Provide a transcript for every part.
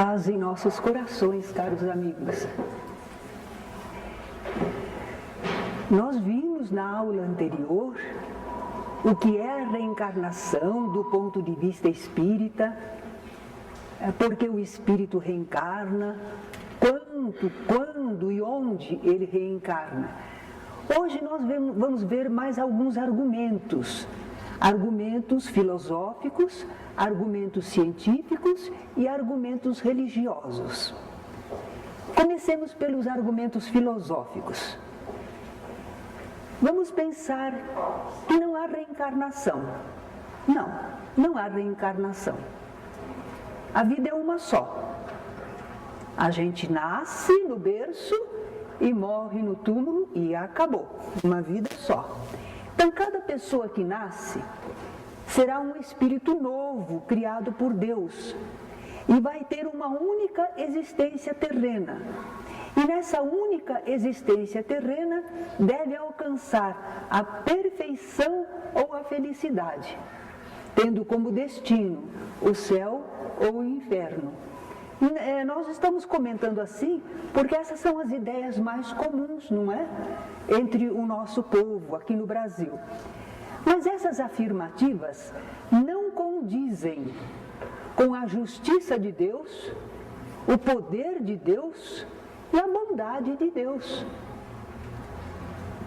Paz em nossos corações, caros amigos. Nós vimos na aula anterior o que é a reencarnação do ponto de vista espírita, porque o espírito reencarna, quando e onde ele reencarna. Hoje nós vamos ver mais alguns argumentos filosóficos, argumentos científicos e argumentos religiosos. Comecemos pelos argumentos filosóficos. Vamos pensar que não há reencarnação. Não há reencarnação. A vida é uma só. A gente nasce no berço e morre no túmulo e acabou. Uma vida só. Então, cada pessoa que nasce será um espírito novo, criado por Deus, e vai ter uma única existência terrena. E nessa única existência terrena deve alcançar a perfeição ou a felicidade, tendo como destino o céu ou o inferno. Nós estamos comentando assim porque essas são as ideias mais comuns, não é? Entre o nosso povo aqui no Brasil. Mas essas afirmativas não condizem com a justiça de Deus, o poder de Deus e a bondade de Deus.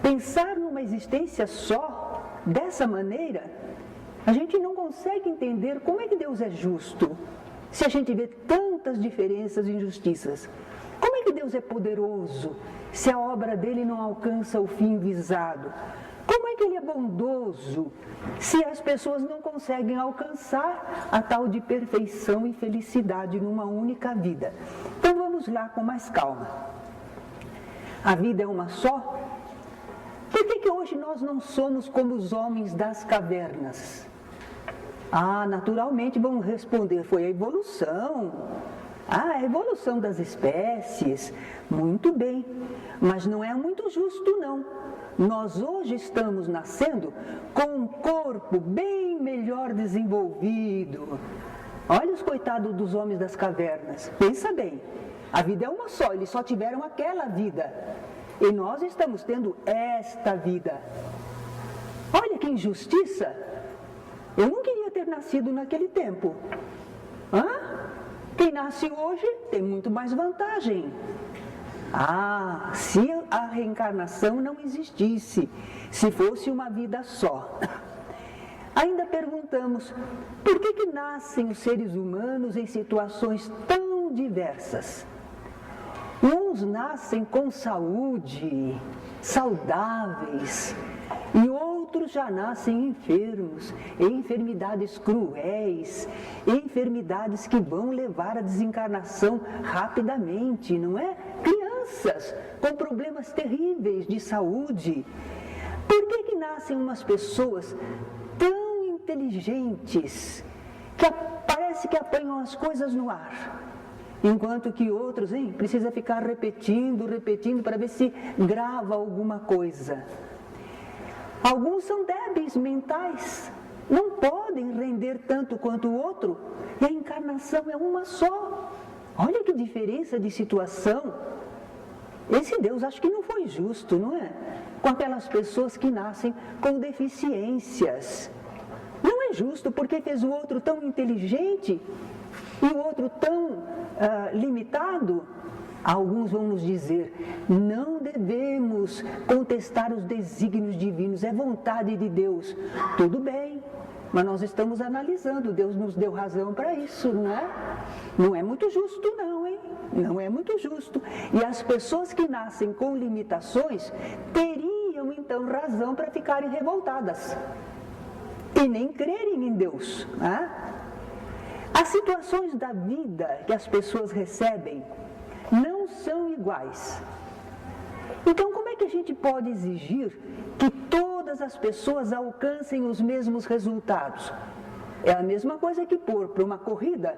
Pensar numa existência só, dessa maneira, a gente não consegue entender como é que Deus é justo, se a gente vê tantas diferenças e injustiças. Como é que Deus é poderoso, se a obra dele não alcança o fim visado? Como é que ele é bondoso, se as pessoas não conseguem alcançar a tal de perfeição e felicidade numa única vida? Então vamos lá com mais calma. A vida é uma só? Por que hoje nós não somos como os homens das cavernas? Naturalmente vamos responder, foi a evolução. A evolução das espécies, muito bem, mas não é muito justo não. Nós hoje estamos nascendo com um corpo bem melhor desenvolvido. Olha os coitados dos homens das cavernas, pensa bem, a vida é uma só, eles só tiveram aquela vida. E nós estamos tendo esta vida. Olha que injustiça! Eu não queria ter nascido naquele tempo. Quem nasce hoje tem muito mais vantagem. Se a reencarnação não existisse, se fosse uma vida só. Ainda perguntamos, por que nascem os seres humanos em situações tão diversas? Uns nascem com saúde, saudáveis, e outros já nascem enfermos, enfermidades cruéis, enfermidades que vão levar à desencarnação rapidamente, não é? Crianças com problemas terríveis de saúde. Por que nascem umas pessoas tão inteligentes que parece que apanham as coisas no ar? Enquanto que outros, precisa ficar repetindo para ver se grava alguma coisa. Alguns são débeis mentais, não podem render tanto quanto o outro, e a encarnação é uma só. Olha que diferença de situação. Esse Deus acho que não foi justo, não é? Com aquelas pessoas que nascem com deficiências. Não é justo porque fez o outro tão inteligente e o outro tão limitado. Alguns vão nos dizer, não devemos contestar os desígnios divinos, é vontade de Deus. Tudo bem, mas nós estamos analisando, Deus nos deu razão para isso, não é? Não é muito justo não, Não é muito justo. E as pessoas que nascem com limitações teriam então razão para ficarem revoltadas e nem crerem em Deus, As situações da vida que as pessoas recebem não são iguais. Então, como é que a gente pode exigir que todas as pessoas alcancem os mesmos resultados? É a mesma coisa que pôr para uma corrida,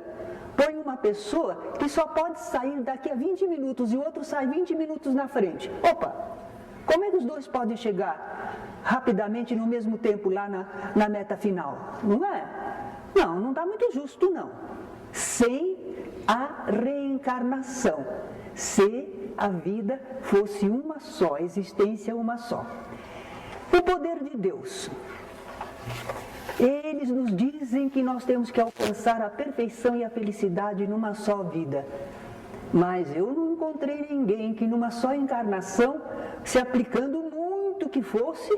põe uma pessoa que só pode sair daqui a 20 minutos e o outro sai 20 minutos na frente. Opa! Como é que os dois podem chegar rapidamente no mesmo tempo lá na meta final? Não é? Não dá muito justo não. Sem a reencarnação, se a vida fosse uma só, a existência uma só. O poder de Deus. Eles nos dizem que nós temos que alcançar a perfeição e a felicidade numa só vida. Mas eu não encontrei ninguém que numa só encarnação, se aplicando muito que fosse,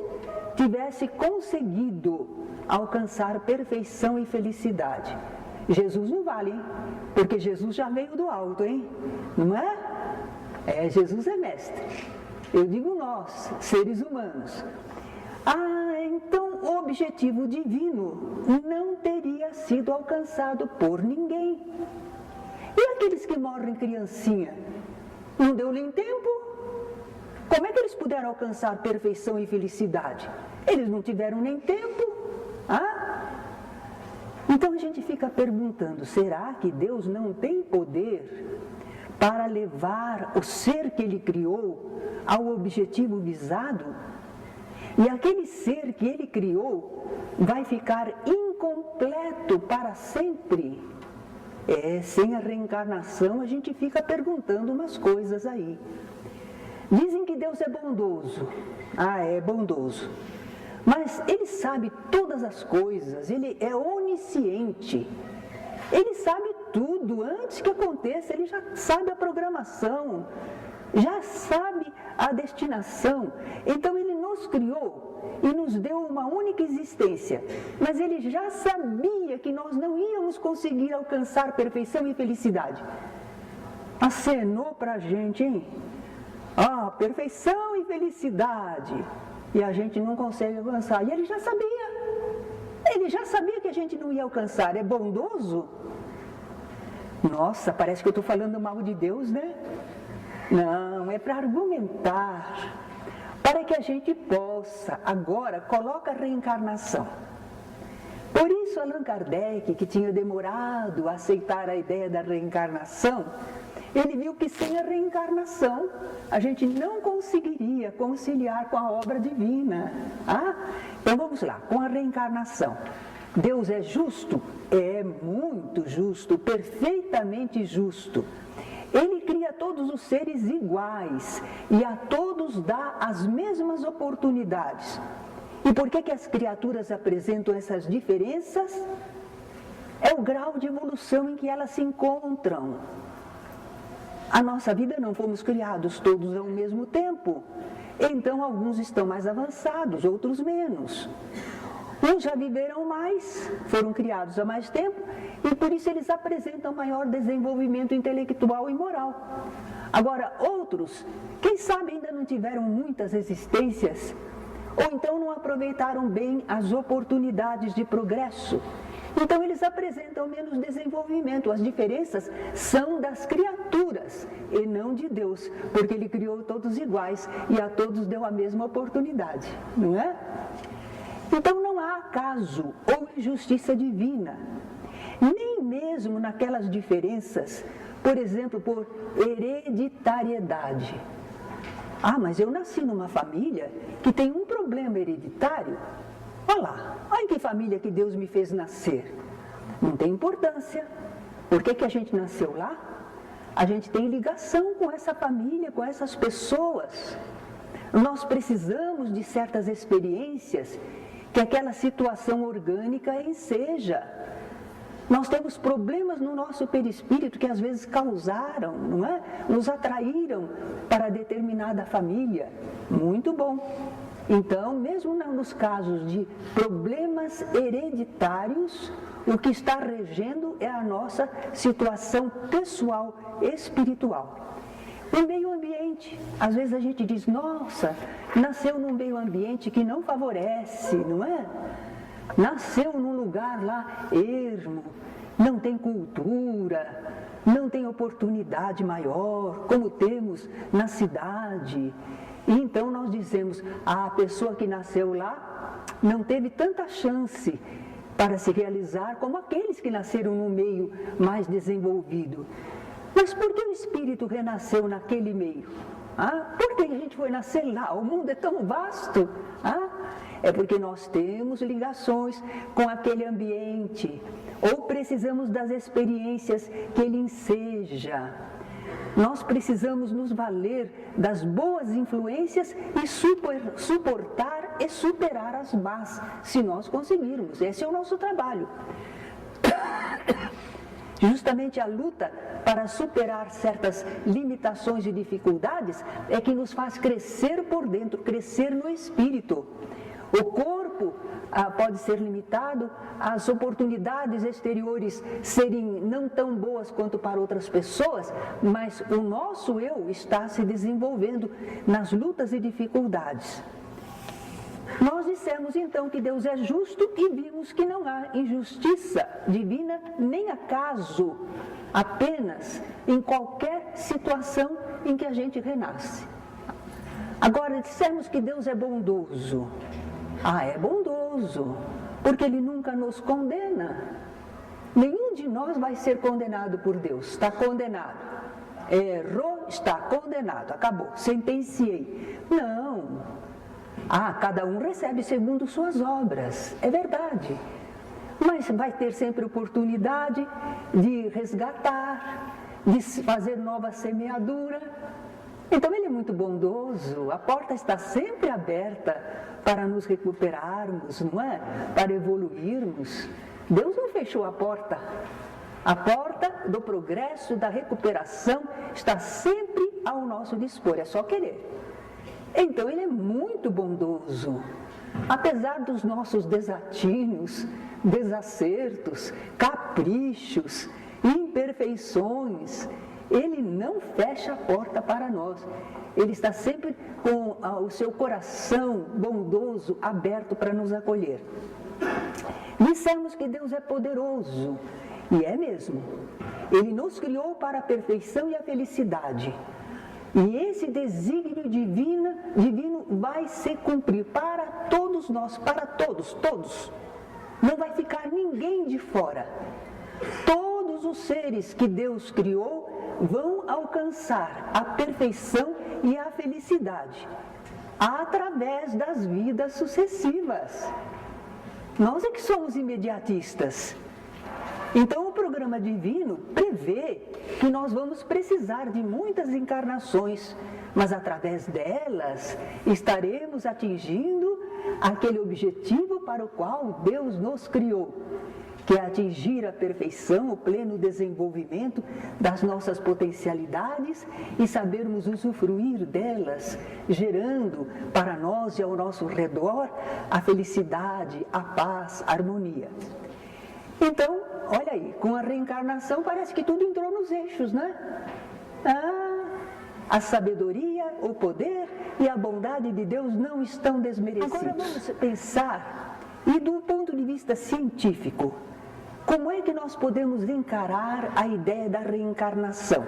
tivesse conseguido alcançar perfeição e felicidade. Jesus não vale, hein? Porque Jesus já veio do alto, hein? Não é? Jesus é mestre. Eu digo nós, seres humanos. Então o objetivo divino não teria sido alcançado por ninguém. E aqueles que morrem criancinha? Não deu nem tempo? Como é que eles puderam alcançar perfeição e felicidade? Eles não tiveram nem tempo. Então a gente fica perguntando, será que Deus não tem poder para levar o ser que Ele criou ao objetivo visado? E aquele ser que Ele criou vai ficar incompleto para sempre? Sem a reencarnação a gente fica perguntando umas coisas aí. Dizem que Deus é bondoso. É bondoso. Mas Ele sabe todas as coisas, Ele é onisciente. Ele sabe tudo antes que aconteça, Ele já sabe a programação, já sabe a destinação. Então Ele nos criou e nos deu uma única existência, mas Ele já sabia que nós não íamos conseguir alcançar perfeição e felicidade. Acenou para a gente, hein? Perfeição e felicidade, e a gente não consegue alcançar. E Ele já sabia que a gente não ia alcançar. É bondoso? Nossa, parece que eu estou falando mal de Deus, né? Não, é para argumentar, para que a gente possa, agora, coloca a reencarnação. Por isso Allan Kardec, que tinha demorado a aceitar a ideia da reencarnação, ele viu que sem a reencarnação a gente não conseguiria conciliar com a obra divina. Então vamos lá, com a reencarnação. Deus é justo? É muito justo, perfeitamente justo. Ele cria todos os seres iguais e a todos dá as mesmas oportunidades. E por que as criaturas apresentam essas diferenças? É o grau de evolução em que elas se encontram. A nossa vida não fomos criados todos ao mesmo tempo. Então alguns estão mais avançados, outros menos. Uns já viveram mais, foram criados há mais tempo, e por isso eles apresentam maior desenvolvimento intelectual e moral. Agora, outros, quem sabe ainda não tiveram muitas existências, ou então não aproveitaram bem as oportunidades de progresso. Então eles apresentam menos desenvolvimento. As diferenças são das criaturas e não de Deus, porque Ele criou todos iguais e a todos deu a mesma oportunidade, não é? Então não há acaso ou injustiça divina, nem mesmo naquelas diferenças, por exemplo, por hereditariedade. Mas eu nasci numa família que tem um problema hereditário. Olha lá, olha em que família que Deus me fez nascer. Não tem importância. Por que a gente nasceu lá? A gente tem ligação com essa família, com essas pessoas. Nós precisamos de certas experiências que aquela situação orgânica enseja. Nós temos problemas no nosso perispírito que às vezes causaram, não é? Nos atraíram para determinada família. Muito bom. Então, mesmo nos casos de problemas hereditários, o que está regendo é a nossa situação pessoal, espiritual. O meio ambiente, às vezes a gente diz, nossa, nasceu num meio ambiente que não favorece, não é? Nasceu num lugar lá ermo, não tem cultura, não tem oportunidade maior, como temos na cidade. E então nós dizemos, a pessoa que nasceu lá não teve tanta chance para se realizar como aqueles que nasceram num meio mais desenvolvido. Mas por que o espírito renasceu naquele meio? Por que a gente foi nascer lá? O mundo é tão vasto. é porque nós temos ligações com aquele ambiente, ou precisamos das experiências que ele enseja. Nós precisamos nos valer das boas influências e suportar e superar as más, se nós conseguirmos. Esse é o nosso trabalho. Justamente a luta para superar certas limitações e dificuldades é que nos faz crescer por dentro, crescer no espírito. O corpo pode ser limitado, as oportunidades exteriores serem não tão boas quanto para outras pessoas, mas o nosso eu está se desenvolvendo nas lutas e dificuldades. Nós dissemos então que Deus é justo e vimos que não há injustiça divina nem acaso, apenas em qualquer situação em que a gente renasce. Agora, dissemos que Deus é bondoso. É bondoso, porque Ele nunca nos condena. Nenhum de nós vai ser condenado por Deus, está condenado. Errou, está condenado, acabou, sentenciei. Não. Cada um recebe segundo suas obras, é verdade. Mas vai ter sempre oportunidade de resgatar, de fazer nova semeadura. Então Ele é muito bondoso, a porta está sempre aberta para nos recuperarmos, não é? Para evoluirmos. Deus não fechou a porta. A porta do progresso, da recuperação, está sempre ao nosso dispor, é só querer. Então Ele é muito bondoso. Apesar dos nossos desatinos, desacertos, caprichos, imperfeições, Ele não fecha a porta para nós. Ele está sempre com o seu coração bondoso aberto para nos acolher. Dissemos que Deus é poderoso, e é mesmo. Ele nos criou para a perfeição e a felicidade. E esse desígnio divino vai se cumprir para todos nós, para todos. Não vai ficar ninguém de fora. Todos os seres que Deus criou vão alcançar a perfeição e a felicidade através das vidas sucessivas. Nós é que somos imediatistas. Então o programa divino prevê que nós vamos precisar de muitas encarnações, mas através delas estaremos atingindo aquele objetivo para o qual Deus nos criou, que é atingir a perfeição, o pleno desenvolvimento das nossas potencialidades e sabermos usufruir delas, gerando para nós e ao nosso redor a felicidade, a paz, a harmonia. Então, olha aí, com a reencarnação parece que tudo entrou nos eixos, né? A sabedoria, o poder e a bondade de Deus não estão desmerecidos. Agora vamos pensar, e do ponto de vista científico, como é que nós podemos encarar a ideia da reencarnação?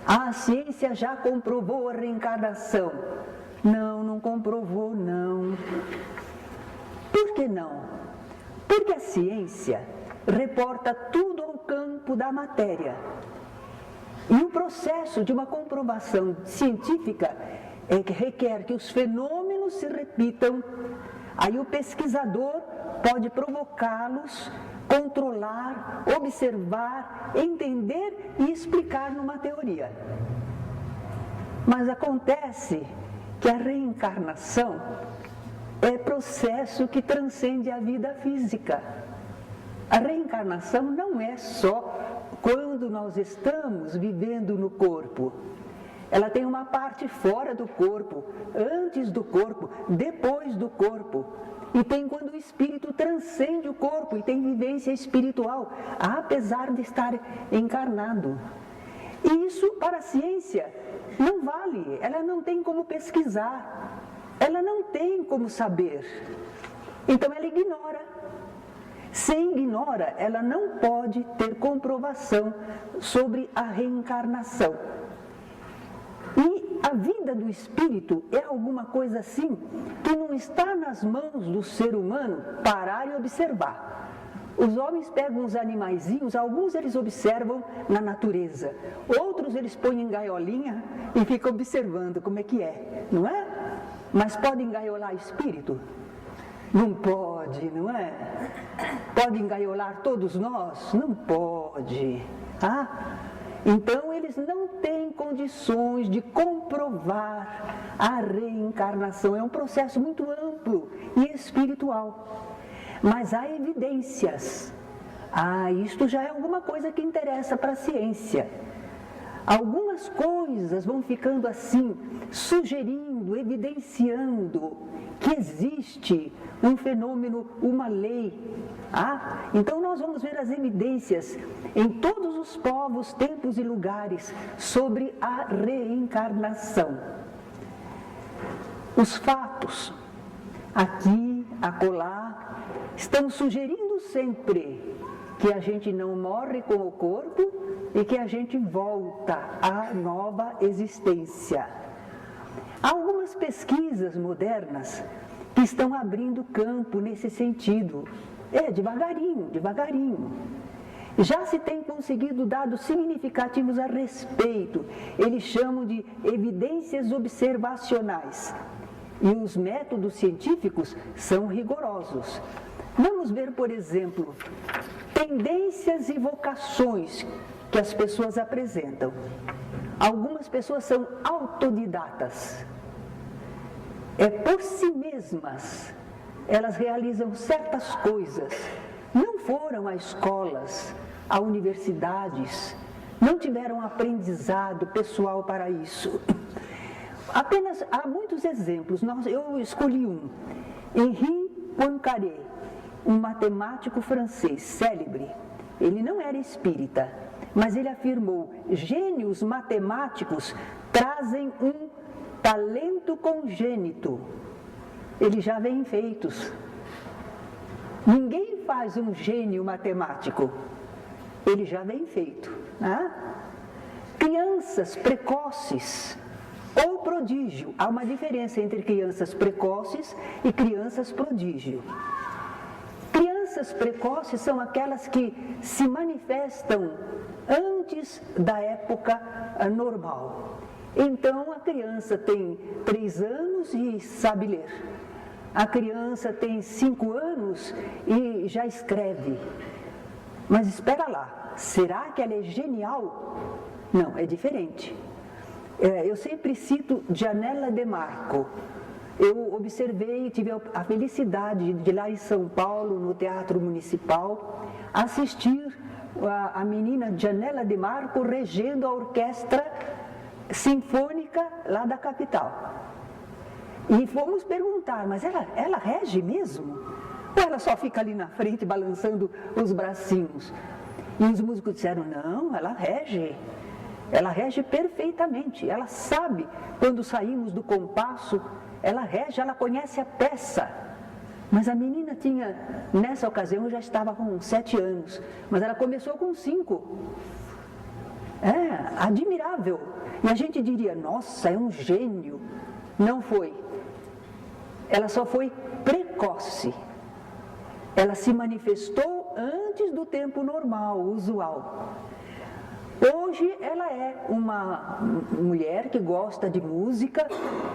A ciência já comprovou a reencarnação. Não comprovou, não. Por que não? Porque a ciência reporta tudo ao campo da matéria. E o processo de uma comprovação científica requer que os fenômenos se repitam. Aí o pesquisador pode provocá-los, controlar, observar, entender e explicar numa teoria. Mas acontece que a reencarnação é processo que transcende a vida física. A reencarnação não é só quando nós estamos vivendo no corpo. Ela tem uma parte fora do corpo, antes do corpo, depois do corpo. E tem quando o espírito transcende o corpo e tem vivência espiritual, apesar de estar encarnado. E isso para a ciência não vale, ela não tem como pesquisar, ela não tem como saber. Então ela ignora. Se ignora, ela não pode ter comprovação sobre a reencarnação. E a vida do espírito é alguma coisa assim que não está nas mãos do ser humano parar e observar. Os homens pegam os animaizinhos, alguns eles observam na natureza, outros eles põem em gaiolinha e ficam observando como é que é, não é? mas pode engaiolar espírito? Não pode, não é? Pode engaiolar todos nós? Não pode. Então eles não têm condições de comprovar a reencarnação. É um processo muito amplo e espiritual. Mas há evidências. Isto já é alguma coisa que interessa para a ciência. Algumas coisas vão ficando assim, sugerindo, evidenciando que existe um fenômeno, uma lei. Então nós vamos ver as evidências em todos os povos, tempos e lugares sobre a reencarnação. Os fatos, aqui, acolá, estão sugerindo sempre que a gente não morre com o corpo e que a gente volta à nova existência. Há algumas pesquisas modernas que estão abrindo campo nesse sentido. Devagarinho, devagarinho. Já se tem conseguido dados significativos a respeito. Eles chamam de evidências observacionais. E os métodos científicos são rigorosos. Vamos ver, por exemplo, tendências e vocações que as pessoas apresentam. Algumas pessoas são autodidatas. Por si mesmas, elas realizam certas coisas. Não foram a escolas, a universidades, não tiveram aprendizado pessoal para isso. Apenas há muitos exemplos. Eu escolhi um. Henri Poincaré, um matemático francês célebre. Ele não era espírita, mas ele afirmou: gênios matemáticos trazem um talento congênito. Eles já vêm feitos. Ninguém faz um gênio matemático. Ele já vem feito. Crianças precoces ou prodígio. Há uma diferença entre crianças precoces e crianças prodígio. Crianças precoces são aquelas que se manifestam antes da época normal. Então, a criança tem 3 anos e sabe ler. A criança tem 5 anos e já escreve. Mas espera lá, será que ela é genial? Não, é diferente. Eu sempre cito Gianella De Marco. Eu observei, tive a felicidade de lá em São Paulo, no Teatro Municipal, assistir a menina Gianella De Marco regendo a orquestra sinfônica lá da capital. E fomos perguntar, mas ela rege mesmo? Ou ela só fica ali na frente balançando os bracinhos? E os músicos disseram, não, ela rege. Ela rege perfeitamente. Ela sabe quando saímos do compasso, ela rege, ela conhece a peça. Mas a menina tinha, nessa ocasião, já estava com 7 anos, mas ela começou com 5. Admirável. E a gente diria, nossa, é um gênio. Não foi. Ela só foi precoce. Ela se manifestou antes do tempo normal, usual. Hoje ela é uma mulher que gosta de música,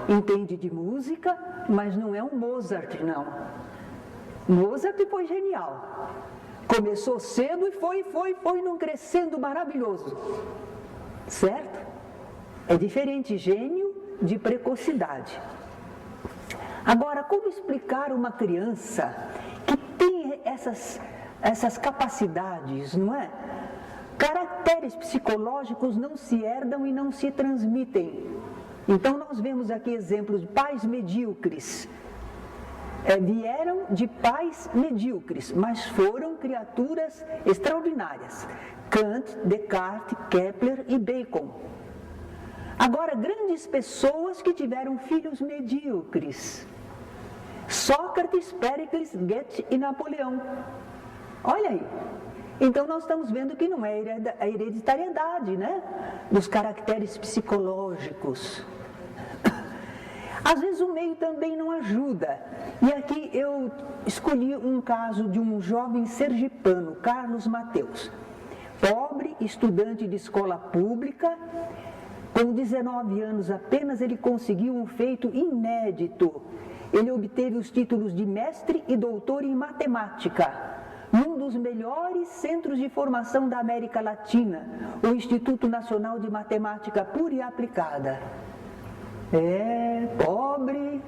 entende de música, mas não é um Mozart, não. Mozart foi genial. Começou cedo e foi num crescendo maravilhoso. Certo? É diferente gênio de precocidade. Agora, como explicar uma criança que tem essas capacidades, não é? Caracteres psicológicos não se herdam e não se transmitem. Então, nós vemos aqui exemplos de pais medíocres. Vieram de pais medíocres, mas foram criaturas extraordinárias. Kant, Descartes, Kepler e Bacon. Agora, grandes pessoas que tiveram filhos medíocres. Sócrates, Péricles, Goethe e Napoleão. Olha aí. Então, nós estamos vendo que não é a hereditariedade, né? Dos caracteres psicológicos. Às vezes o meio também não ajuda. E aqui eu escolhi um caso de um jovem sergipano, Carlos Mateus. Pobre, estudante de escola pública, Com 19 anos apenas, ele conseguiu um feito inédito. Ele obteve os títulos de mestre e doutor em matemática, num dos melhores centros de formação da América Latina, o Instituto Nacional de Matemática Pura e Aplicada. Pobre,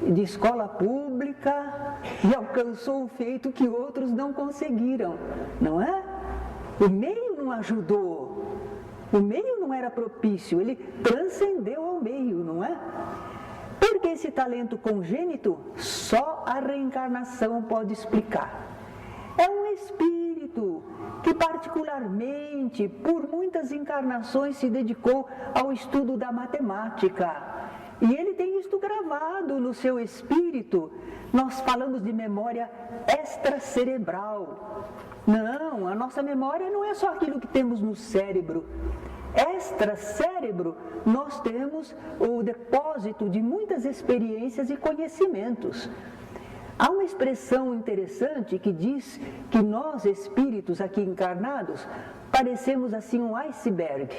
de escola pública, e alcançou um feito que outros não conseguiram, não é? O meio não ajudou, o meio não era propício, ele transcendeu ao meio, não é? Porque esse talento congênito, só a reencarnação pode explicar. É um espírito que particularmente, por muitas encarnações, se dedicou ao estudo da matemática. E ele tem isto gravado no seu espírito. Nós falamos de memória extracerebral. Não, a nossa memória não é só aquilo que temos no cérebro. Extracérebro, nós temos o depósito de muitas experiências e conhecimentos. Há uma expressão interessante que diz que nós, espíritos aqui encarnados, parecemos assim um iceberg,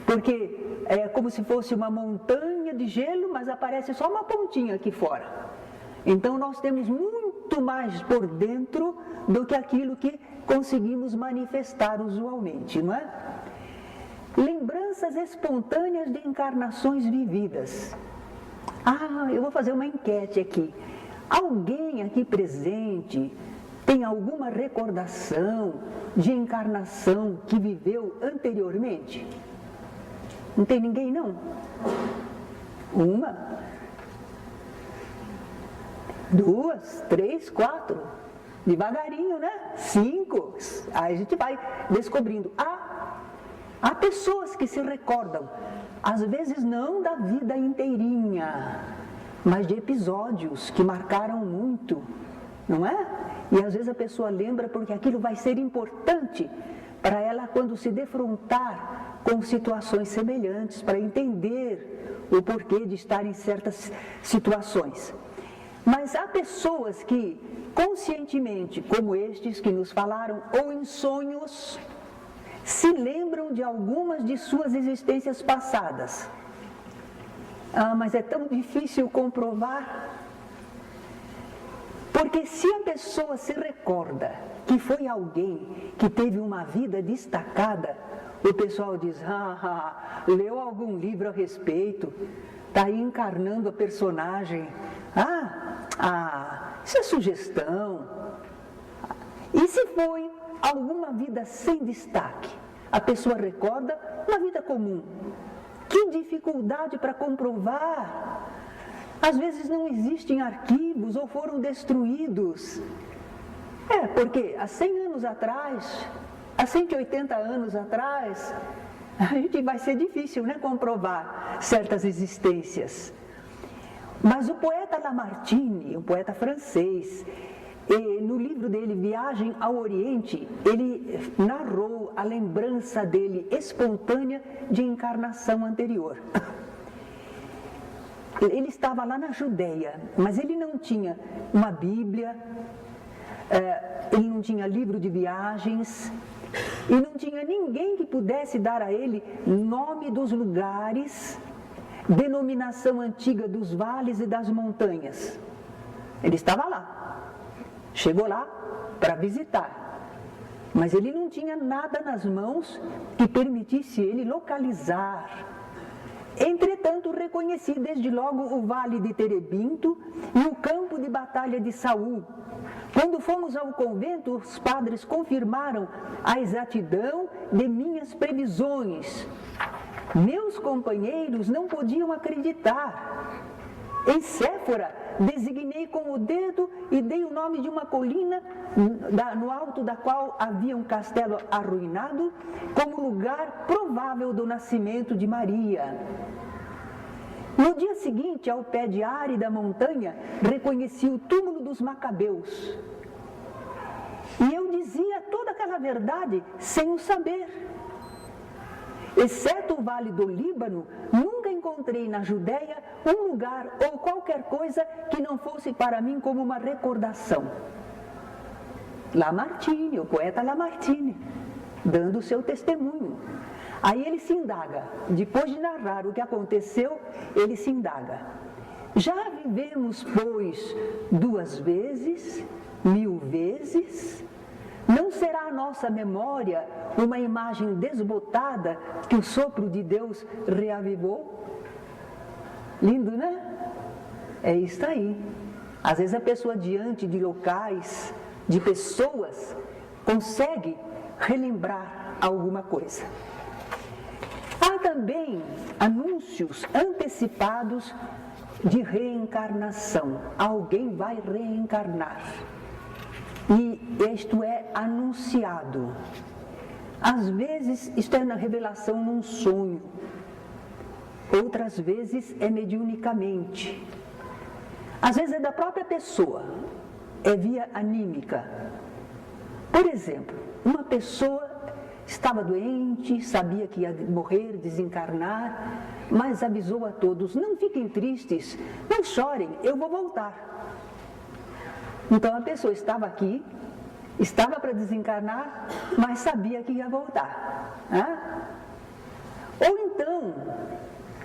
porque é como se fosse uma montanha de gelo, mas aparece só uma pontinha aqui fora. Então nós temos muito mais por dentro do que aquilo que conseguimos manifestar usualmente, não é? Lembranças espontâneas de encarnações vividas. Eu vou fazer uma enquete aqui. Alguém aqui presente tem alguma recordação de encarnação que viveu anteriormente? Não tem ninguém, não? Uma, duas, três, quatro. Devagarinho, né? 5. Aí a gente vai descobrindo. Há pessoas que se recordam, às vezes não da vida inteirinha, mas de episódios que marcaram muito, não é? E às vezes a pessoa lembra porque aquilo vai ser importante para ela quando se defrontar com situações semelhantes, para entender o porquê de estar em certas situações. Mas há pessoas que, conscientemente, como estes que nos falaram, ou em sonhos, se lembram de algumas de suas existências passadas. Mas é tão difícil comprovar. Porque se a pessoa se recorda que foi alguém que teve uma vida destacada, o pessoal diz, leu algum livro a respeito, está aí encarnando a personagem. Isso é sugestão. E se foi alguma vida sem destaque? A pessoa recorda uma vida comum. Que dificuldade para comprovar. Às vezes não existem arquivos ou foram destruídos. Porque há 100 anos atrás, há 180 anos atrás, a gente vai ser difícil, né, comprovar certas existências. Mas o poeta Lamartine, um poeta francês, no livro dele, Viagem ao Oriente, ele narrou a lembrança dele espontânea de encarnação anterior. Ele estava lá na Judéia, mas ele não tinha uma Bíblia, ele não tinha livro de viagens, e não tinha ninguém que pudesse dar a ele nome dos lugares, denominação antiga dos vales e das montanhas. Ele estava lá, chegou lá para visitar, mas ele não tinha nada nas mãos que permitisse ele localizar. Entretanto, reconheci desde logo o vale de Terebinto e o campo de batalha de Saul. Quando fomos ao convento, os padres confirmaram a exatidão de minhas previsões. Meus companheiros não podiam acreditar. Em Séfora, designei com o dedo e dei o nome de uma colina no alto da qual havia um castelo arruinado, como lugar provável do nascimento de Maria. No dia seguinte, ao pé de árida montanha, reconheci o túmulo dos Macabeus. E eu dizia toda aquela verdade sem o saber. Exceto o Vale do Líbano, nunca encontrei na Judéia um lugar ou qualquer coisa que não fosse para mim como uma recordação. Lamartine, o poeta Lamartine, dando o seu testemunho. Aí ele se indaga, depois de narrar o que aconteceu, ele se indaga. Já vivemos, pois, 2 vezes, 1000 vezes? Não será a nossa memória uma imagem desbotada que o sopro de Deus reavivou? Lindo, né? É isso aí. Às vezes a pessoa diante de locais, de pessoas, consegue relembrar alguma coisa. Há também anúncios antecipados de reencarnação. Alguém vai reencarnar. E isto é anunciado. Às vezes isto é na revelação num sonho. Outras vezes é mediunicamente. Às vezes é da própria pessoa. É via anímica. Por exemplo, uma pessoa estava doente, sabia que ia morrer, desencarnar, mas avisou a todos: não fiquem tristes, não chorem, eu vou voltar. Então a pessoa estava aqui, estava para desencarnar, mas sabia que ia voltar. Ou então,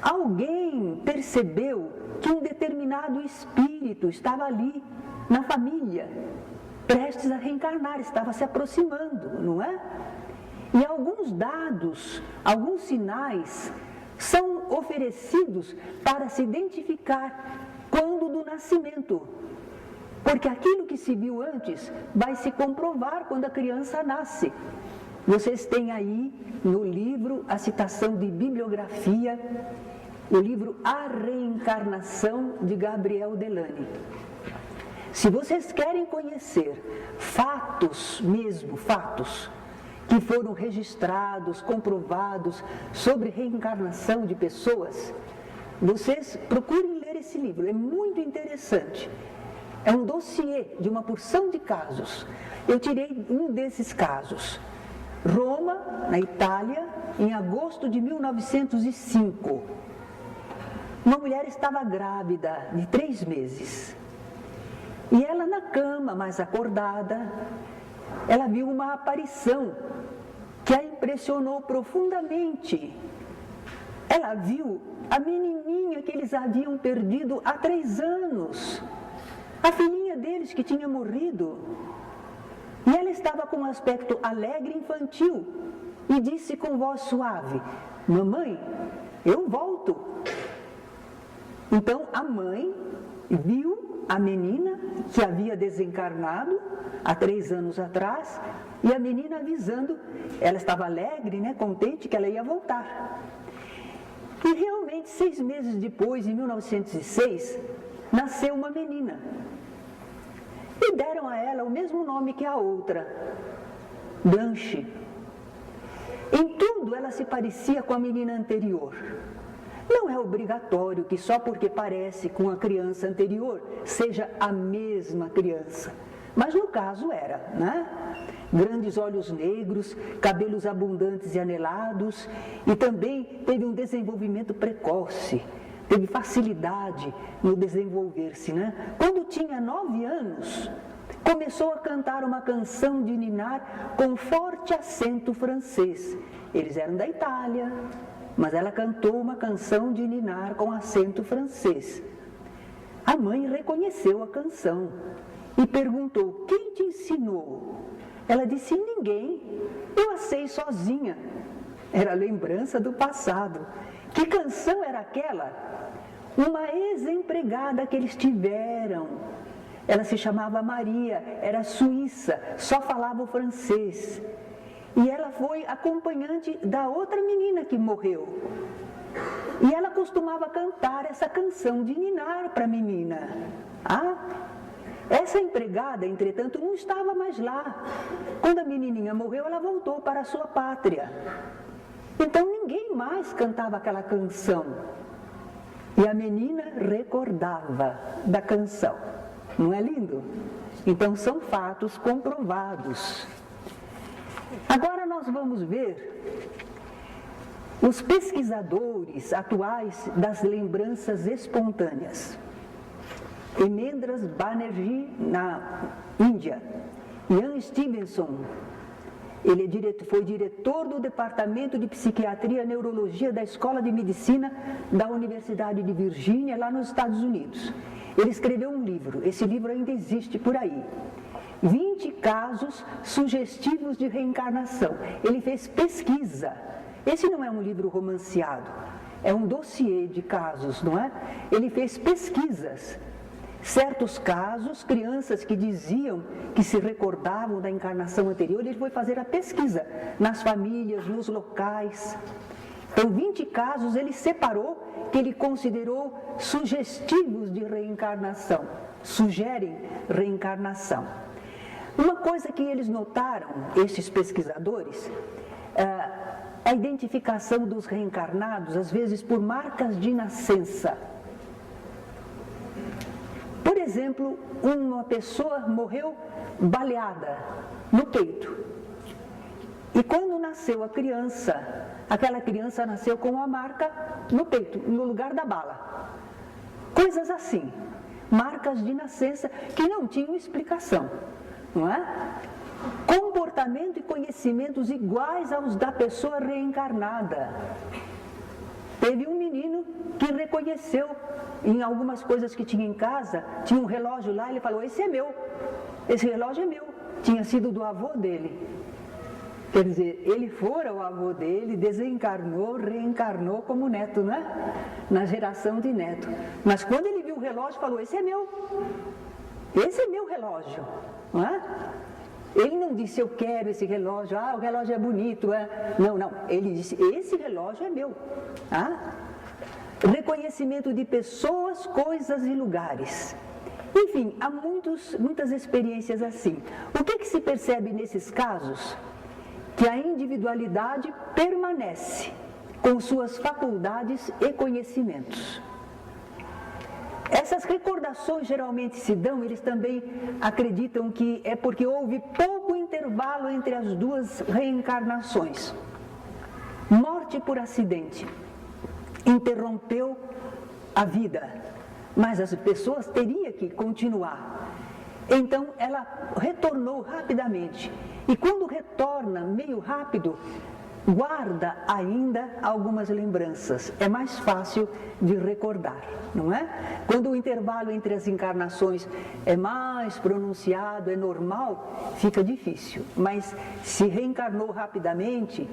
alguém percebeu que um determinado espírito estava ali, na família, prestes a reencarnar, estava se aproximando, não é? E alguns dados, alguns sinais são oferecidos para se identificar quando do nascimento. Porque aquilo que se viu antes vai se comprovar quando a criança nasce. Vocês têm aí no livro a citação de bibliografia, o livro A Reencarnação de Gabriel Delany. Se vocês querem conhecer fatos mesmo, fatos que foram registrados, comprovados sobre reencarnação de pessoas, vocês procurem ler esse livro, é muito interessante. É um dossiê de uma porção de casos. Eu tirei um desses casos. Roma, na Itália, em agosto de 1905. Uma mulher estava grávida de 3 meses. E ela na cama, mais acordada, ela viu uma aparição que a impressionou profundamente. Ela viu a menininha que eles haviam perdido há 3 anos. A filhinha deles que tinha morrido. E ela estava com um aspecto alegre e infantil e disse com voz suave: mamãe, eu volto. Então a mãe viu a menina que havia desencarnado há 3 anos atrás e a menina avisando, ela estava alegre, né, contente que ela ia voltar. E realmente 6 meses depois, em 1906, nasceu uma menina. E deram a ela o mesmo nome que a outra, Blanche. Em tudo ela se parecia com a menina anterior. Não é obrigatório que só porque parece com a criança anterior, seja a mesma criança. Mas no caso era, né? Grandes olhos negros, cabelos abundantes e anelados, e também teve um desenvolvimento precoce. Teve facilidade no desenvolver-se, né? Quando tinha 9 anos, começou a cantar uma canção de ninar com forte acento francês. Eles eram da Itália, mas ela cantou uma canção de ninar com acento francês. A mãe reconheceu a canção e perguntou: quem te ensinou? Ela disse: ninguém, eu a sei sozinha. Era lembrança do passado. Que canção era aquela? Uma ex-empregada que eles tiveram. Ela se chamava Maria, era suíça, só falava o francês. E ela foi acompanhante da outra menina que morreu. E ela costumava cantar essa canção de ninar para a menina. Essa empregada, entretanto, não estava mais lá. Quando a menininha morreu, ela voltou para a sua pátria. Então ninguém mais cantava aquela canção. E a menina recordava da canção. Não é lindo? Então são fatos comprovados. Agora nós vamos ver os pesquisadores atuais das lembranças espontâneas. Hemendras Banerjee, na Índia, Ian Stevenson, Ele foi diretor do Departamento de Psiquiatria e Neurologia da Escola de Medicina da Universidade de Virgínia, lá nos Estados Unidos. Ele escreveu um livro, esse livro ainda existe por aí. 20 casos sugestivos de reencarnação. Ele fez pesquisa. Esse não é um livro romanceado, é um dossiê de casos, não é? Ele fez pesquisas. Certos casos, crianças que diziam que se recordavam da encarnação anterior, ele foi fazer a pesquisa nas famílias, nos locais. Então, 20 casos ele separou, que ele considerou sugestivos de reencarnação, sugerem reencarnação. Uma coisa que eles notaram, esses pesquisadores, a identificação dos reencarnados, às vezes por marcas de nascença. Por exemplo, uma pessoa morreu baleada no peito. E quando nasceu a criança, aquela criança nasceu com uma marca no peito, no lugar da bala. Coisas assim, marcas de nascença que não tinham explicação, não é? Comportamento e conhecimentos iguais aos da pessoa reencarnada. Teve um menino que reconheceu em algumas coisas que tinha em casa, tinha um relógio lá, ele falou, esse é meu, esse relógio é meu, tinha sido do avô dele. Quer dizer, ele fora o avô dele, desencarnou, reencarnou como neto, não é? Na geração de neto. Mas quando ele viu o relógio, falou, esse é meu relógio, não é? Ele não disse, eu quero esse relógio, o relógio é bonito, Não, ele disse, esse relógio é meu, Reconhecimento de pessoas, coisas e lugares. Enfim, há muitas experiências assim. O que se percebe nesses casos? Que a individualidade permanece com suas faculdades e conhecimentos. Essas recordações geralmente se dão, eles também acreditam que é porque houve pouco intervalo entre as duas reencarnações. Morte por acidente interrompeu a vida, mas as pessoas teriam que continuar. Então ela retornou rapidamente. E quando retorna meio rápido, guarda ainda algumas lembranças. É mais fácil de recordar, não é? Quando o intervalo entre as encarnações é mais pronunciado, é normal, fica difícil. Mas se reencarnou rapidamente,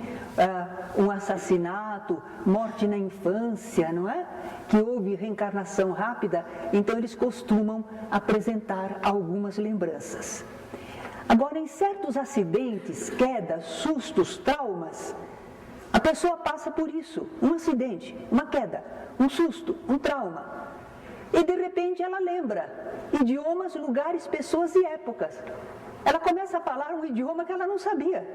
um assassinato, morte na infância, não é? Que houve reencarnação rápida, então eles costumam apresentar algumas lembranças. Agora, em certos acidentes, quedas, sustos, traumas, a pessoa passa por isso, um acidente, uma queda, um susto, um trauma. E de repente ela lembra idiomas, lugares, pessoas e épocas. Ela começa a falar um idioma que ela não sabia.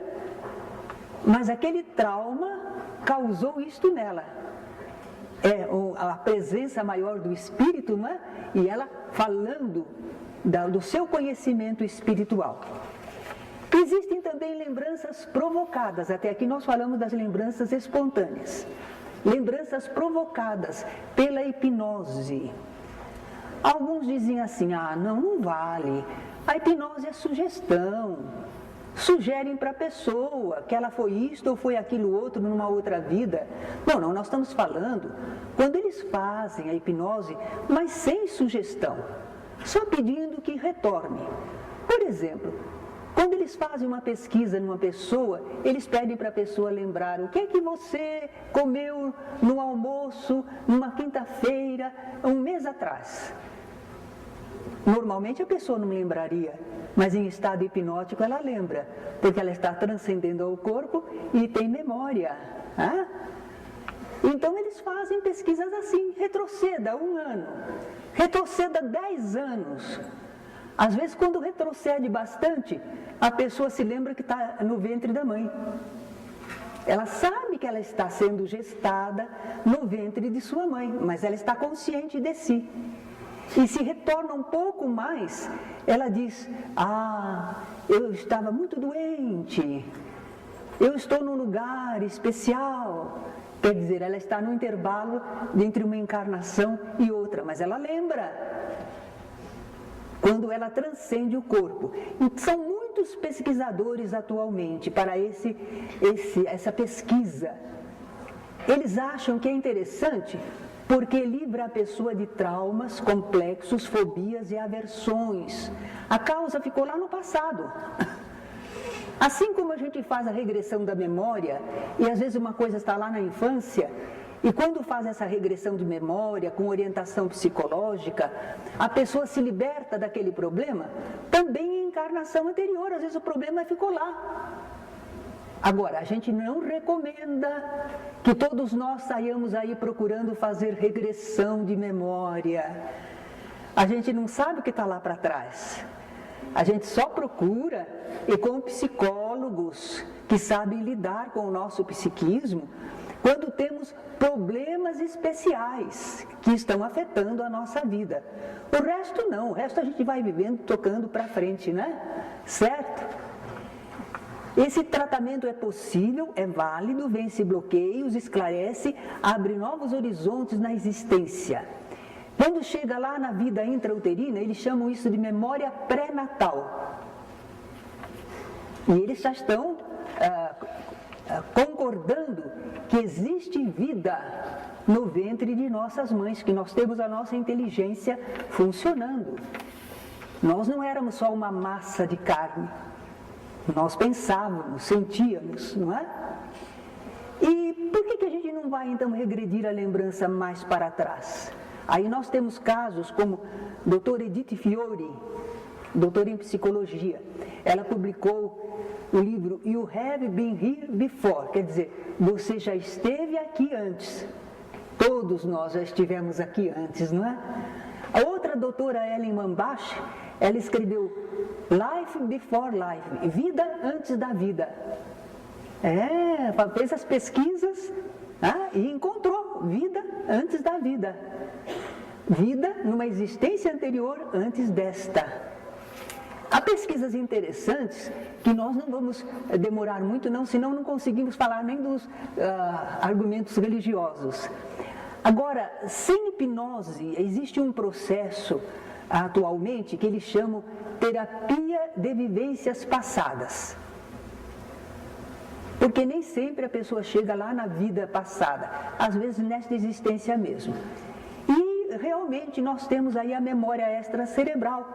Mas aquele trauma causou isto nela. É a presença maior do espírito, não é? E ela falando do seu conhecimento espiritual. Existem também lembranças provocadas, até aqui nós falamos das lembranças espontâneas. Lembranças provocadas pela hipnose. Alguns dizem assim, não vale, a hipnose é sugestão. Sugerem para a pessoa que ela foi isto ou foi aquilo outro numa outra vida. Não, nós estamos falando quando eles fazem a hipnose, mas sem sugestão. Só pedindo que retorne. Por exemplo, quando eles fazem uma pesquisa numa pessoa, eles pedem para a pessoa lembrar o que é que você comeu no almoço, numa quinta-feira, um mês atrás. Normalmente a pessoa não lembraria, mas em estado hipnótico ela lembra, porque ela está transcendendo ao corpo e tem memória. Então eles fazem pesquisas assim, retroceda 1 ano, retroceda 10 anos. Às vezes quando retrocede bastante, a pessoa se lembra que está no ventre da mãe. Ela sabe que ela está sendo gestada no ventre de sua mãe, mas ela está consciente de si. E se retorna um pouco mais, ela diz, eu estava muito doente, eu estou num lugar especial. Quer dizer, ela está no intervalo entre uma encarnação e outra, mas ela lembra quando ela transcende o corpo. E são muitos pesquisadores atualmente para essa pesquisa. Eles acham que é interessante porque livra a pessoa de traumas complexos, fobias e aversões. A causa ficou lá no passado. Assim como a gente faz a regressão da memória, e às vezes uma coisa está lá na infância, e quando faz essa regressão de memória, com orientação psicológica, a pessoa se liberta daquele problema, também em encarnação anterior, às vezes o problema ficou lá. Agora, a gente não recomenda que todos nós saiamos aí procurando fazer regressão de memória. A gente não sabe o que está lá para trás. A gente só procura, e com psicólogos que sabem lidar com o nosso psiquismo, quando temos problemas especiais que estão afetando a nossa vida. O resto não, o resto a gente vai vivendo, tocando para frente, né? Certo? Esse tratamento é possível, é válido, vence bloqueios, esclarece, abre novos horizontes na existência. Quando chega lá na vida intrauterina, eles chamam isso de memória pré-natal. E eles já estão concordando que existe vida no ventre de nossas mães, que nós temos a nossa inteligência funcionando. Nós não éramos só uma massa de carne. Nós pensávamos, sentíamos, não é? E por que a gente não vai então regredir a lembrança mais para trás? Aí nós temos casos como a doutora Edith Fiore, doutora em psicologia. Ela publicou o livro You Have Been Here Before, quer dizer, você já esteve aqui antes. Todos nós já estivemos aqui antes, não é? A outra doutora Ellen Mambash, ela escreveu Life Before Life, vida antes da vida. Fez as pesquisas e encontrou vida antes da vida. Vida numa existência anterior antes desta. Há pesquisas interessantes que nós não vamos demorar muito não, senão não conseguimos falar nem dos argumentos religiosos. Agora, sem hipnose, existe um processo atualmente que eles chamam terapia de vivências passadas. Porque nem sempre a pessoa chega lá na vida passada, às vezes nesta existência mesmo. E realmente nós temos aí a memória extracerebral,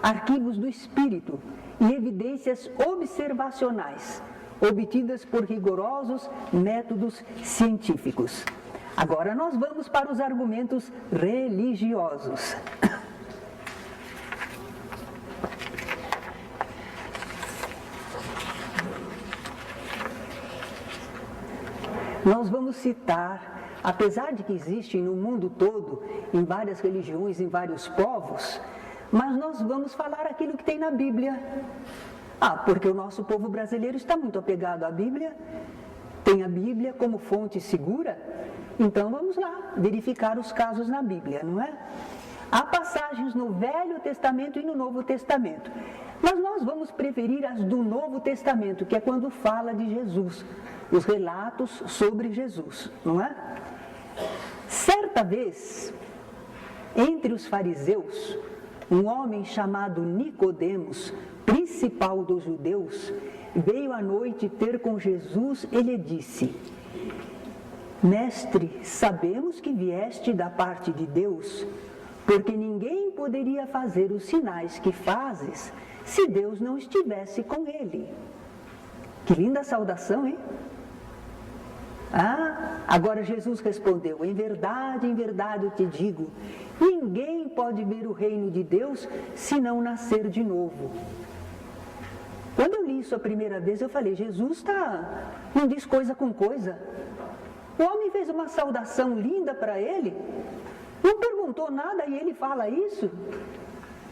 arquivos do espírito e evidências observacionais, obtidas por rigorosos métodos científicos. Agora nós vamos para os argumentos religiosos. Nós vamos citar, apesar de que existem no mundo todo, em várias religiões, em vários povos, mas nós vamos falar aquilo que tem na Bíblia. Porque o nosso povo brasileiro está muito apegado à Bíblia, tem a Bíblia como fonte segura, então vamos lá, verificar os casos na Bíblia, não é? Há passagens no Velho Testamento e no Novo Testamento, mas nós vamos preferir as do Novo Testamento, que é quando fala de Jesus, os relatos sobre Jesus, não é? Certa vez, entre os fariseus, um homem chamado Nicodemos, principal dos judeus, veio à noite ter com Jesus e lhe disse: Mestre, sabemos que vieste da parte de Deus, porque ninguém poderia fazer os sinais que fazes se Deus não estivesse com ele. Que linda saudação, hein? Agora Jesus respondeu: em verdade eu te digo, ninguém pode ver o reino de Deus se não nascer de novo. Quando eu li isso a primeira vez, eu falei: Jesus não diz coisa com coisa. O homem fez uma saudação linda para ele, não perguntou nada e ele fala isso.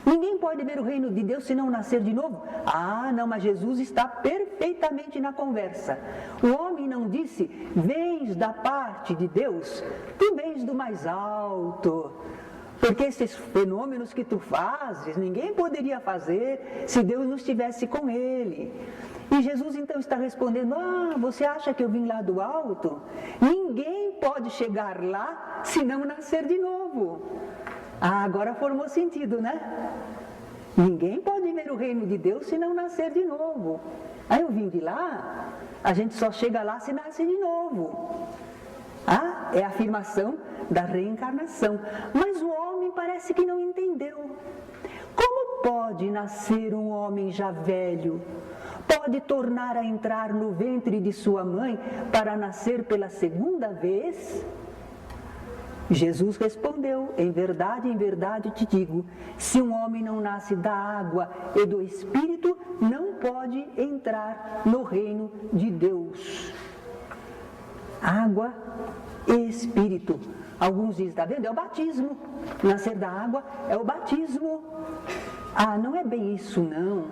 Ninguém pode ver o reino de Deus se não nascer de novo. Não, mas Jesus está perfeitamente na conversa. O homem não disse: vens da parte de Deus, tu vens do mais alto. Porque esses fenômenos que tu fazes, ninguém poderia fazer se Deus não estivesse com ele. E Jesus então está respondendo: você acha que eu vim lá do alto? Ninguém pode chegar lá se não nascer de novo. Agora formou sentido, né? Ninguém pode ver o reino de Deus se não nascer de novo. Aí eu vim de lá, a gente só chega lá se nasce de novo. É a afirmação da reencarnação. Mas o homem parece que não entendeu. Como pode nascer um homem já velho? Pode tornar a entrar no ventre de sua mãe para nascer pela segunda vez? Jesus respondeu: em verdade te digo, se um homem não nasce da água e do Espírito, não pode entrar no reino de Deus. Água e Espírito. Alguns dizem, está vendo? É o batismo. Nascer da água é o batismo. Não é bem isso, não.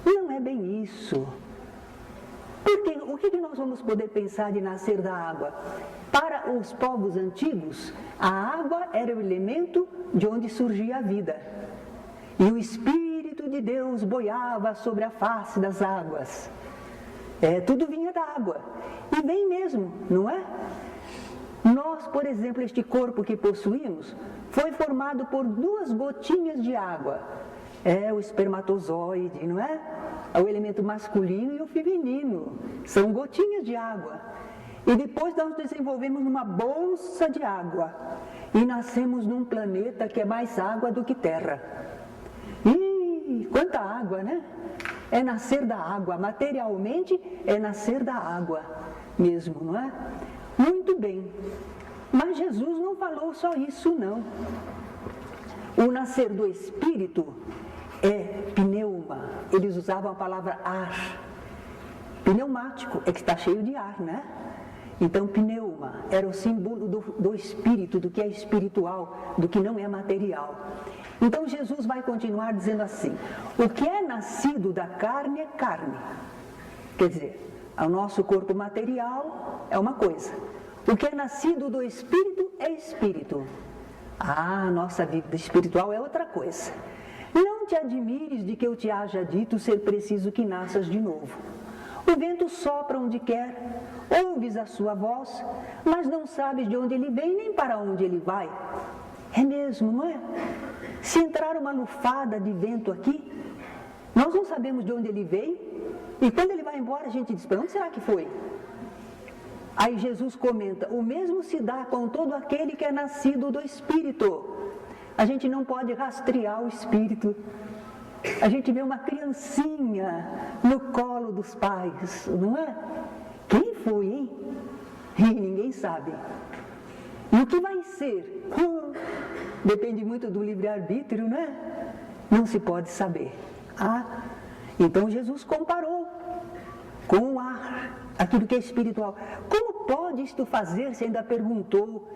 Não é bem isso. Porque o que nós vamos poder pensar de nascer da água? Para os povos antigos, a água era o elemento de onde surgia a vida. E o Espírito de Deus boiava sobre a face das águas. Tudo vinha da água. E vem mesmo, não é? Nós, por exemplo, este corpo que possuímos, foi formado por 2 gotinhas de água. O espermatozoide, não é? É o elemento masculino e o feminino. São gotinhas de água. E depois nós desenvolvemos uma bolsa de água. E nascemos num planeta que é mais água do que terra. Quanta água, né? É nascer da água. Materialmente é nascer da água mesmo, não é? Muito bem. Mas Jesus não falou só isso, não. O nascer do Espírito é pneuma. Eles usavam a palavra ar. Pneumático é que está cheio de ar, né? Então, pneuma era o símbolo do Espírito, do que é espiritual, do que não é material. Então, Jesus vai continuar dizendo assim: o que é nascido da carne é carne. Quer dizer, o nosso corpo material é uma coisa. O que é nascido do Espírito é Espírito. A nossa vida espiritual é outra coisa. Não te admires de que eu te haja dito ser preciso que nasças de novo. O vento sopra onde quer, ouves a sua voz, mas não sabes de onde ele vem nem para onde ele vai. É mesmo, não é? Se entrar uma lufada de vento aqui, nós não sabemos de onde ele veio, e quando ele vai embora a gente diz, para onde será que foi? Aí Jesus comenta, o mesmo se dá com todo aquele que é nascido do Espírito. A gente não pode rastrear o Espírito. A gente vê uma criancinha no colo dos pais, não é? Quem foi, hein? E ninguém sabe. E o que vai ser? Depende muito do livre-arbítrio, né? Não se pode saber. Então Jesus comparou com o ar, aquilo que é espiritual. Como pode isto fazer-se? Ainda perguntou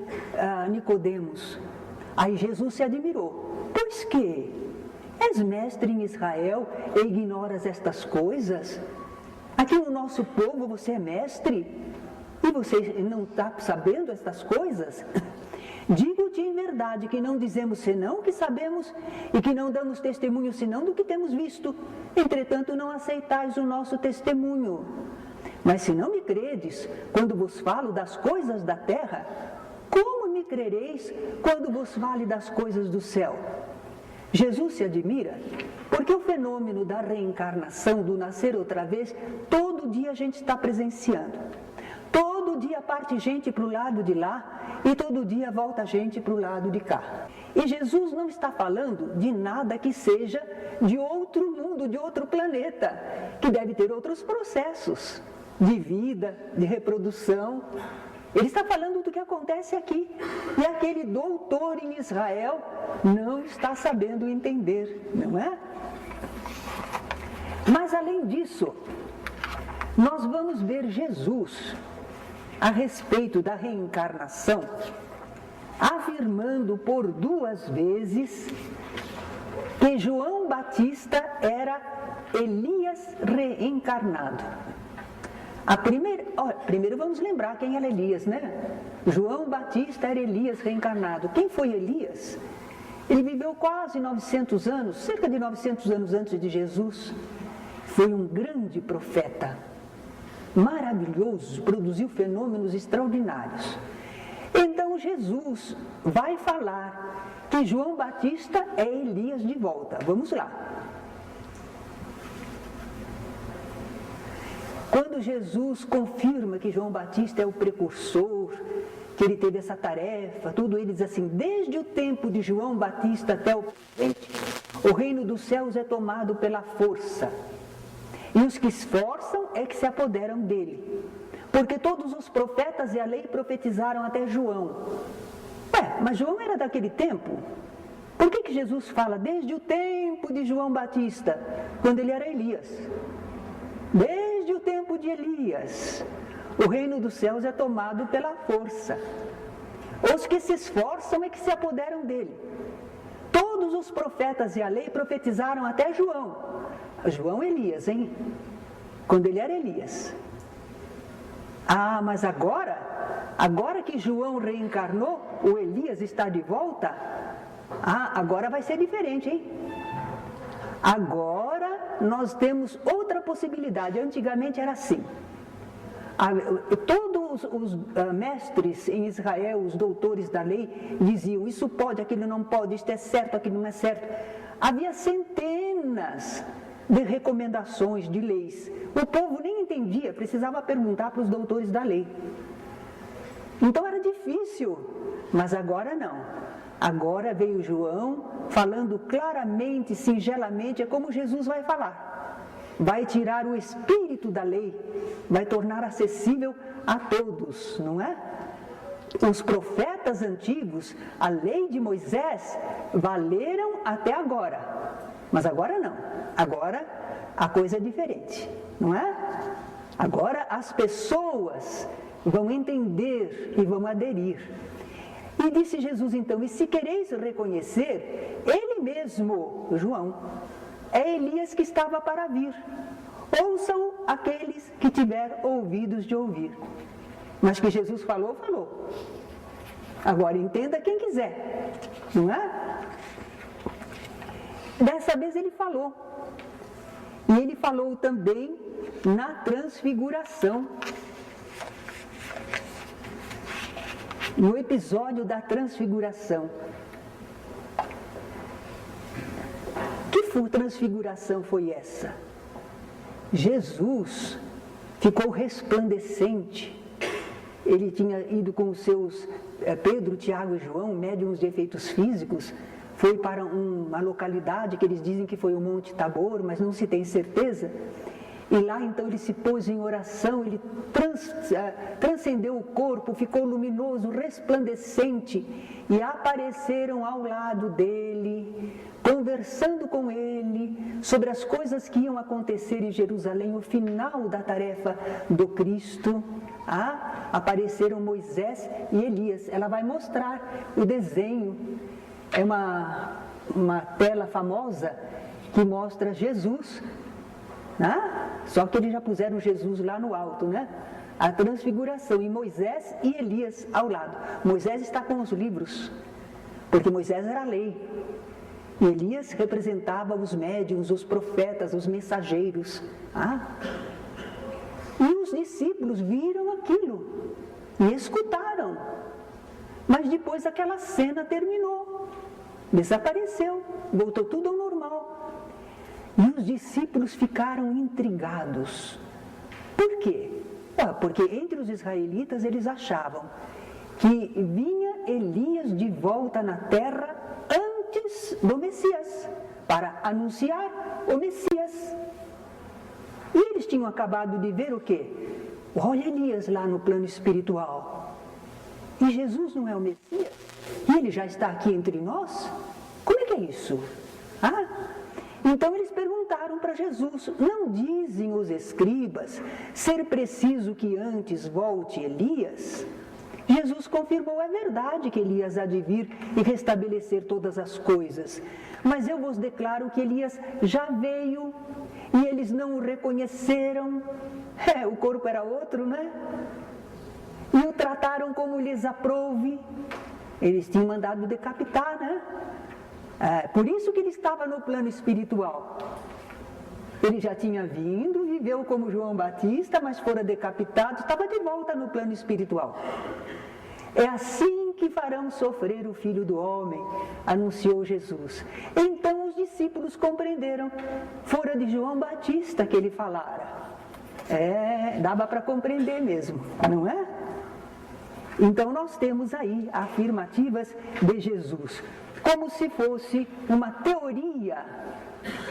Nicodemos. Aí Jesus se admirou. Pois que? És mestre em Israel e ignoras estas coisas? Aqui no nosso povo você é mestre e você não está sabendo estas coisas? Digo-te em verdade que não dizemos senão o que sabemos e que não damos testemunho senão do que temos visto. Entretanto, não aceitais o nosso testemunho. Mas se não me credes quando vos falo das coisas da terra, como me crereis quando vos fale das coisas do céu? Jesus se admira porque o fenômeno da reencarnação, do nascer outra vez, todo dia a gente está presenciando. Todo dia parte gente para o lado de lá e todo dia volta gente para o lado de cá. E Jesus não está falando de nada que seja de outro mundo, de outro planeta, que deve ter outros processos de vida, de reprodução. Ele está falando do que acontece aqui. E aquele doutor em Israel não está sabendo entender, não é? Mas além disso, nós vamos ver Jesus a respeito da reencarnação, afirmando por 2 vezes que João Batista era Elias reencarnado. Primeiro vamos lembrar quem era Elias, né? João Batista era Elias reencarnado. Quem foi Elias? Ele viveu quase 900 anos, cerca de 900 anos antes de Jesus. Foi um grande profeta, maravilhoso, produziu fenômenos extraordinários. Então Jesus vai falar que João Batista é Elias de volta. Vamos lá. Quando Jesus confirma que João Batista é o precursor, que ele teve essa tarefa, tudo, ele diz assim: desde o tempo de João Batista até o presente, o reino dos céus é tomado pela força, e os que esforçam é que se apoderam dele, porque todos os profetas e a lei profetizaram até João. Mas João era daquele tempo? Por que Jesus fala desde o tempo de João Batista, quando ele era Elias? Desde o tempo de Elias, o reino dos céus é tomado pela força. Os que se esforçam é que se apoderam dele. Todos os profetas e a lei profetizaram até João. João Elias, hein? Quando ele era Elias. Mas agora que João reencarnou, o Elias está de volta, agora vai ser diferente, hein? Agora nós temos outra possibilidade. Antigamente era assim. Todos os mestres em Israel, os doutores da lei, diziam: isso pode, aquilo não pode, isto é certo, aquilo não é certo. Havia centenas de recomendações, de leis. O povo nem entendia, precisava perguntar para os doutores da lei. Então era difícil, mas agora não. Agora veio João falando claramente, singelamente, é como Jesus vai falar. Vai tirar o espírito da lei, vai tornar acessível a todos, não é? Os profetas antigos, a lei de Moisés, valeram até agora, mas agora não. Agora a coisa é diferente, não é? Agora as pessoas vão entender e vão aderir. E disse Jesus então: e se quereis reconhecer, ele mesmo, João, é Elias que estava para vir. Ouçam aqueles que tiver ouvidos de ouvir. Mas que Jesus falou, falou. Agora entenda quem quiser, não é? Dessa vez ele falou. E ele falou também na transfiguração. No episódio da transfiguração. Que transfiguração foi essa? Jesus ficou resplandecente. Ele tinha ido com os seus Pedro, Tiago e João, médiuns de efeitos físicos, foi para uma localidade que eles dizem que foi o Monte Tabor, mas não se tem certeza. E lá então ele se pôs em oração, ele transcendeu o corpo, ficou luminoso, resplandecente, e apareceram ao lado dele, conversando com ele sobre as coisas que iam acontecer em Jerusalém, o final da tarefa do Cristo. Apareceram Moisés e Elias. Ela vai mostrar o desenho. É uma tela famosa que mostra Jesus. Só que eles já puseram Jesus lá no alto, né? A transfiguração, e Moisés e Elias ao lado. Moisés está com os livros, porque Moisés era a lei. E Elias representava os médiuns, os profetas, os mensageiros. E os discípulos viram aquilo e escutaram. Mas depois aquela cena terminou, desapareceu, voltou tudo ao normal. E os discípulos ficaram intrigados. Por quê? Porque entre os israelitas eles achavam que vinha Elias de volta na terra antes do Messias, para anunciar o Messias. E eles tinham acabado de ver o quê? Olha Elias lá no plano espiritual. E Jesus não é o Messias? E ele já está aqui entre nós? Como é que é isso? Então eles perguntaram para Jesus: não dizem os escribas ser preciso que antes volte Elias? Jesus confirmou: é verdade que Elias há de vir e restabelecer todas as coisas, mas eu vos declaro que Elias já veio e eles não o reconheceram. O corpo era outro, né? E o trataram como lhes aprouve. Eles tinham mandado decapitar, né? Por isso que ele estava no plano espiritual. Ele já tinha vindo, viveu como João Batista, mas fora decapitado, estava de volta no plano espiritual. É assim que farão sofrer o Filho do Homem, anunciou Jesus. Então os discípulos compreenderam, fora de João Batista que ele falara. Dava para compreender mesmo, não é? Então nós temos aí afirmativas de Jesus, como se fosse uma teoria.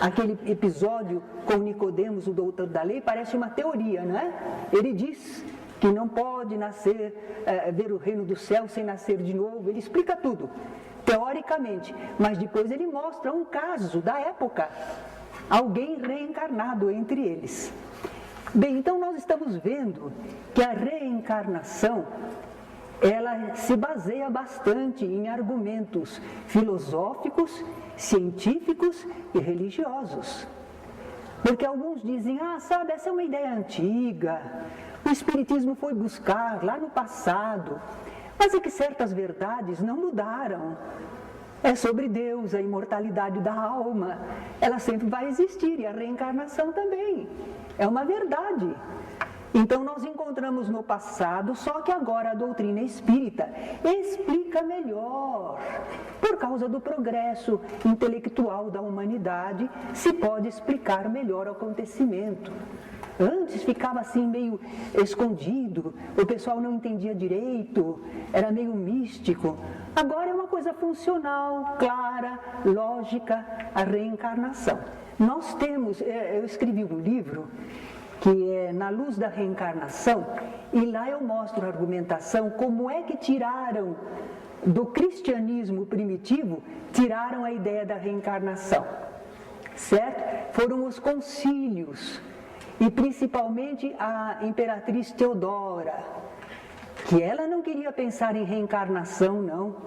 Aquele episódio com Nicodemos, o doutor da lei, parece uma teoria, não é? Ele diz que não pode nascer, ver o reino do céu sem nascer de novo. Ele explica tudo, teoricamente, mas depois ele mostra um caso da época, alguém reencarnado entre eles. Bem, então nós estamos vendo que a reencarnação, ela se baseia bastante em argumentos filosóficos, científicos e religiosos. Porque alguns dizem, sabe, essa é uma ideia antiga, o Espiritismo foi buscar lá no passado, mas é que certas verdades não mudaram. É sobre Deus, a imortalidade da alma, ela sempre vai existir, e a reencarnação também, é uma verdade. Então nós encontramos no passado, só que agora a doutrina espírita explica melhor. Por causa do progresso intelectual da humanidade, se pode explicar melhor o acontecimento. Antes ficava assim meio escondido, o pessoal não entendia direito, era meio místico. Agora é uma coisa funcional, clara, lógica, a reencarnação. Nós temos, eu escrevi um livro que é Na Luz da Reencarnação, e lá eu mostro a argumentação, como é que tiraram do cristianismo primitivo, tiraram a ideia da reencarnação, certo? Foram os concílios, e principalmente a imperatriz Teodora, que ela não queria pensar em reencarnação, não,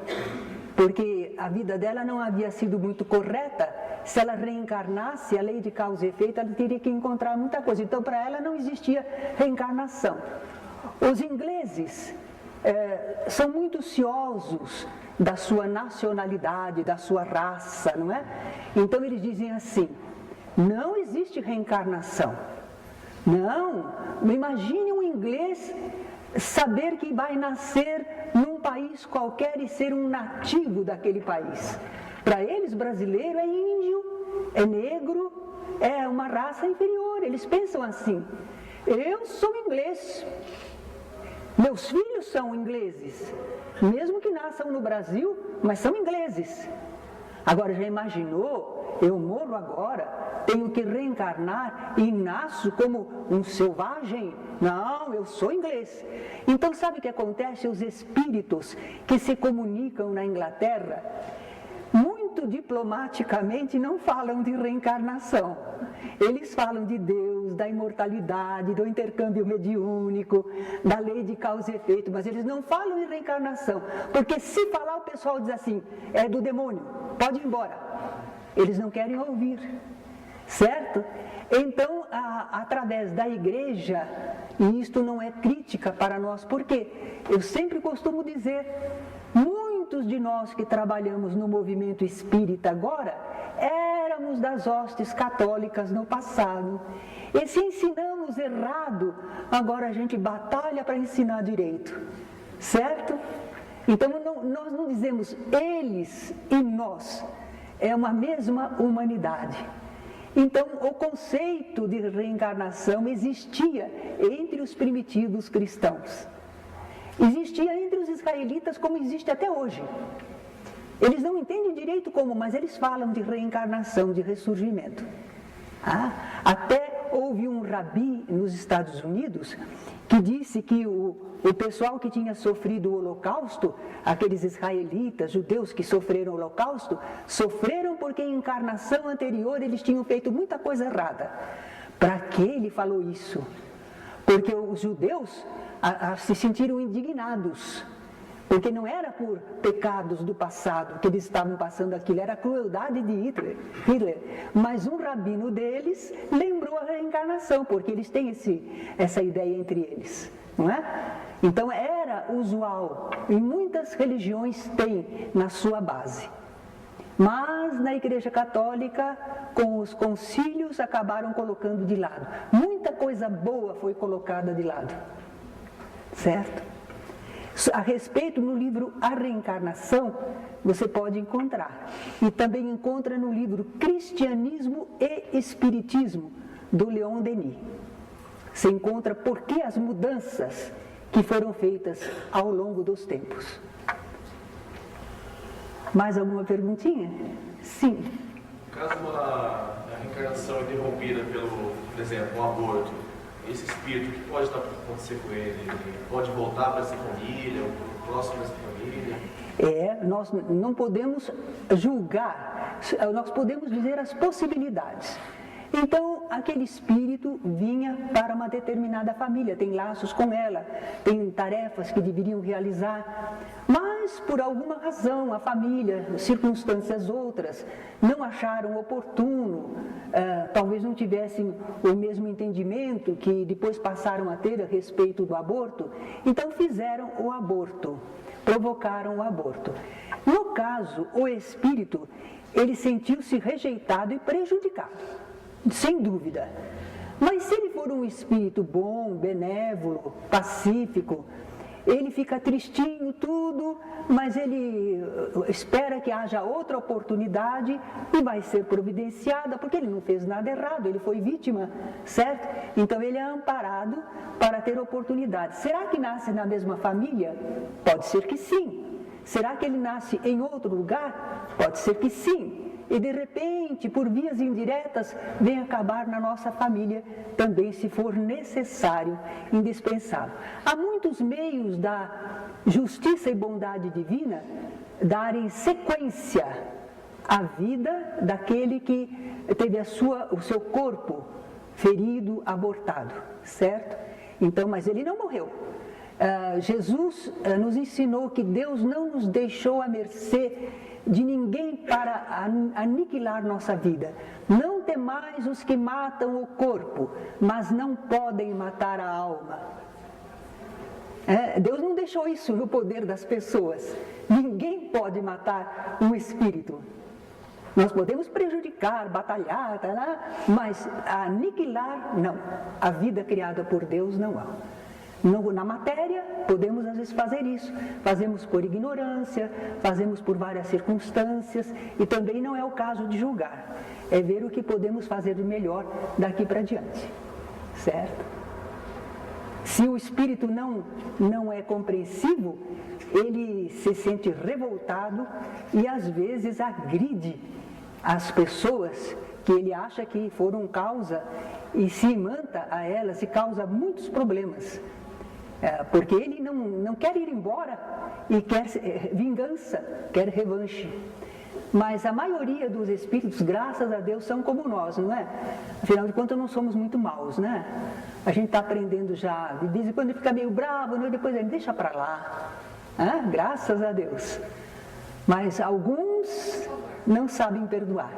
porque a vida dela não havia sido muito correta. Se ela reencarnasse, a lei de causa e efeito, ela teria que encontrar muita coisa. Então, para ela não existia reencarnação. Os ingleses são muito ciosos da sua nacionalidade, da sua raça, não é? Então, eles dizem assim, não existe reencarnação. Não, imagine um inglês saber que vai nascer num país qualquer e ser um nativo daquele país. Para eles, brasileiro é índio, é negro, é uma raça inferior. Eles pensam assim, eu sou inglês, meus filhos são ingleses, mesmo que nasçam no Brasil, mas são ingleses. Agora, já imaginou, eu morro agora, tenho que reencarnar e nasço como um selvagem? Não, eu sou inglês. Então, sabe o que acontece? Os espíritos que se comunicam na Inglaterra, muito diplomaticamente não falam de reencarnação. Eles falam de Deus, da imortalidade, do intercâmbio mediúnico, da lei de causa e efeito, mas eles não falam em reencarnação, porque se falar o pessoal diz assim, é do demônio, pode ir embora. Eles não querem ouvir, certo? Então, através da igreja, e isto não é crítica para nós, porque eu sempre costumo dizer, muitos de nós que trabalhamos no movimento espírita agora, éramos das hostes católicas no passado. E se ensinamos errado, agora a gente batalha para ensinar direito, certo? Então nós não dizemos eles e nós, é uma mesma humanidade. Então o conceito de reencarnação existia entre os primitivos cristãos. Existia entre os israelitas como existe até hoje. Eles não entendem direito como, mas eles falam de reencarnação, de ressurgimento. Até houve um rabi nos Estados Unidos que disse que o pessoal que tinha sofrido o holocausto, aqueles israelitas, judeus que sofreram o holocausto, sofreram porque em encarnação anterior eles tinham feito muita coisa errada. Para que ele falou isso? Porque os judeus se sentiram indignados, porque não era por pecados do passado que eles estavam passando aquilo, era a crueldade de Hitler. Mas um rabino deles lembrou a reencarnação, porque eles têm essa ideia entre eles, não é? Então era usual, e muitas religiões têm na sua base. Mas na Igreja Católica, com os concílios, acabaram colocando de lado. Muita coisa boa foi colocada de lado, certo? A respeito, no livro A Reencarnação, você pode encontrar. E também encontra no livro Cristianismo e Espiritismo, do Leon Denis. Você encontra por que as mudanças que foram feitas ao longo dos tempos. Mais alguma perguntinha? Sim. Caso a reencarnação interrompida pelo, por exemplo, um aborto, esse espírito, o que pode acontecer com ele? Ele pode voltar para essa família, ou próximo dessa família? Nós não podemos julgar, nós podemos dizer as possibilidades. Então, aquele espírito vinha para uma determinada família, tem laços com ela, tem tarefas que deveriam realizar, mas por alguma razão a família, circunstâncias outras, não acharam oportuno, talvez não tivessem o mesmo entendimento que depois passaram a ter a respeito do aborto, então fizeram o aborto, provocaram o aborto. No caso, o espírito, ele sentiu-se rejeitado e prejudicado. Sem dúvida. Mas se ele for um espírito bom, benévolo, pacífico, ele fica tristinho, tudo, mas ele espera que haja outra oportunidade e vai ser providenciada, porque ele não fez nada errado, ele foi vítima, certo? Então ele é amparado para ter oportunidade. Será que nasce na mesma família? Pode ser que sim. Será que ele nasce em outro lugar? Pode ser que sim. E de repente, por vias indiretas, vem acabar na nossa família também, se for necessário, indispensável. Há muitos meios da justiça e bondade divina darem sequência à vida daquele que teve o seu corpo ferido, abortado, certo? Então, mas ele não morreu. Jesus nos ensinou que Deus não nos deixou à mercê de ninguém para aniquilar nossa vida. Não temais os que matam o corpo, mas não podem matar a alma. Deus não deixou isso no poder das pessoas. Ninguém pode matar um espírito. Nós podemos prejudicar, batalhar, mas aniquilar, não. A vida criada por Deus não há. Na matéria, podemos às vezes fazer isso. Fazemos por ignorância, fazemos por várias circunstâncias, e também não é o caso de julgar. É ver o que podemos fazer de melhor daqui para diante. Certo? Se o espírito não é compreensivo, ele se sente revoltado e às vezes agride as pessoas que ele acha que foram causa e se imanta a elas e causa muitos problemas. Porque ele não quer ir embora e quer vingança, quer revanche. Mas a maioria dos espíritos, graças a Deus, são como nós, não é? Afinal de contas, não somos muito maus, né? A gente está aprendendo já, de vez em quando ele fica meio bravo, né? Depois ele deixa para lá. Graças a Deus. Mas alguns não sabem perdoar.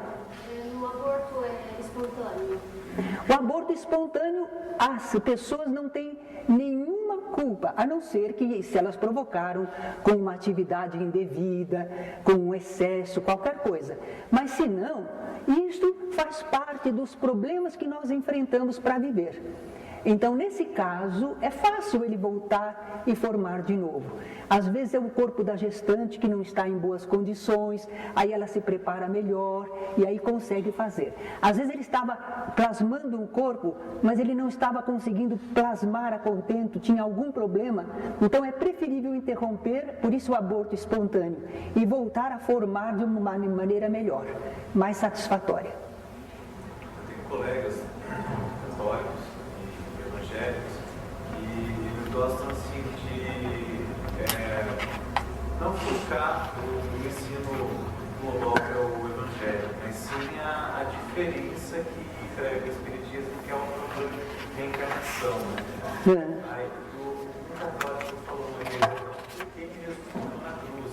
O aborto é espontâneo? O aborto espontâneo, as pessoas não têm nenhuma culpa, a não ser que se elas provocaram com uma atividade indevida, com um excesso, qualquer coisa. Mas se não, isto faz parte dos problemas que nós enfrentamos para viver. Então, nesse caso, é fácil ele voltar e formar de novo. Às vezes é o corpo da gestante que não está em boas condições, aí ela se prepara melhor e aí consegue fazer. Às vezes ele estava plasmando um corpo, mas ele não estava conseguindo plasmar a contento, tinha algum problema. Então é preferível interromper, por isso o aborto espontâneo, e voltar a formar de uma maneira melhor, mais satisfatória. Eu tenho colegas católicos e evangélicos e eles gostam assim de não focar o ensino global que é o evangelho, mas sim a diferença que prega o espiritismo, que é uma própria reencarnação. Né? Aí o católico falou por que Jesus morreu na cruz?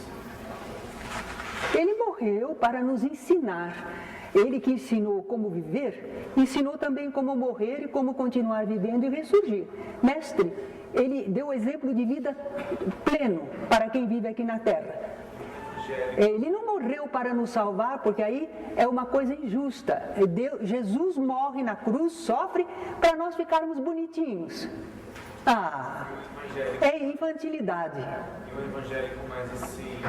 Ele morreu para nos ensinar. Ele que ensinou como viver, ensinou também como morrer e como continuar vivendo e ressurgir. Mestre, ele deu exemplo de vida pleno para quem vive aqui na Terra. Ele não morreu para nos salvar, porque aí é uma coisa injusta. Jesus morre na cruz, sofre, para nós ficarmos bonitinhos. Ah, é infantilidade. E o evangélico mais assim,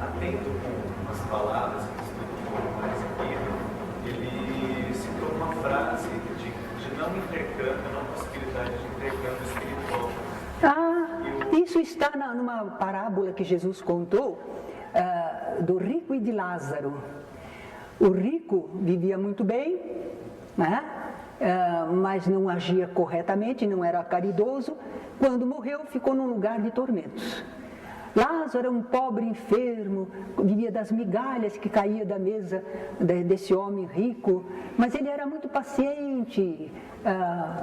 atento com as palavras, que estuda um pouco mais aqui, ele citou uma frase de não intercâmbio, não possibilidade de intercâmbio espiritual. Isso está numa parábola que Jesus contou do rico e de Lázaro. O rico vivia muito bem, né? Mas não agia corretamente, não era caridoso. Quando morreu, ficou num lugar de tormentos. Lázaro era um pobre enfermo, vivia das migalhas que caía da mesa desse homem rico, mas ele era muito paciente,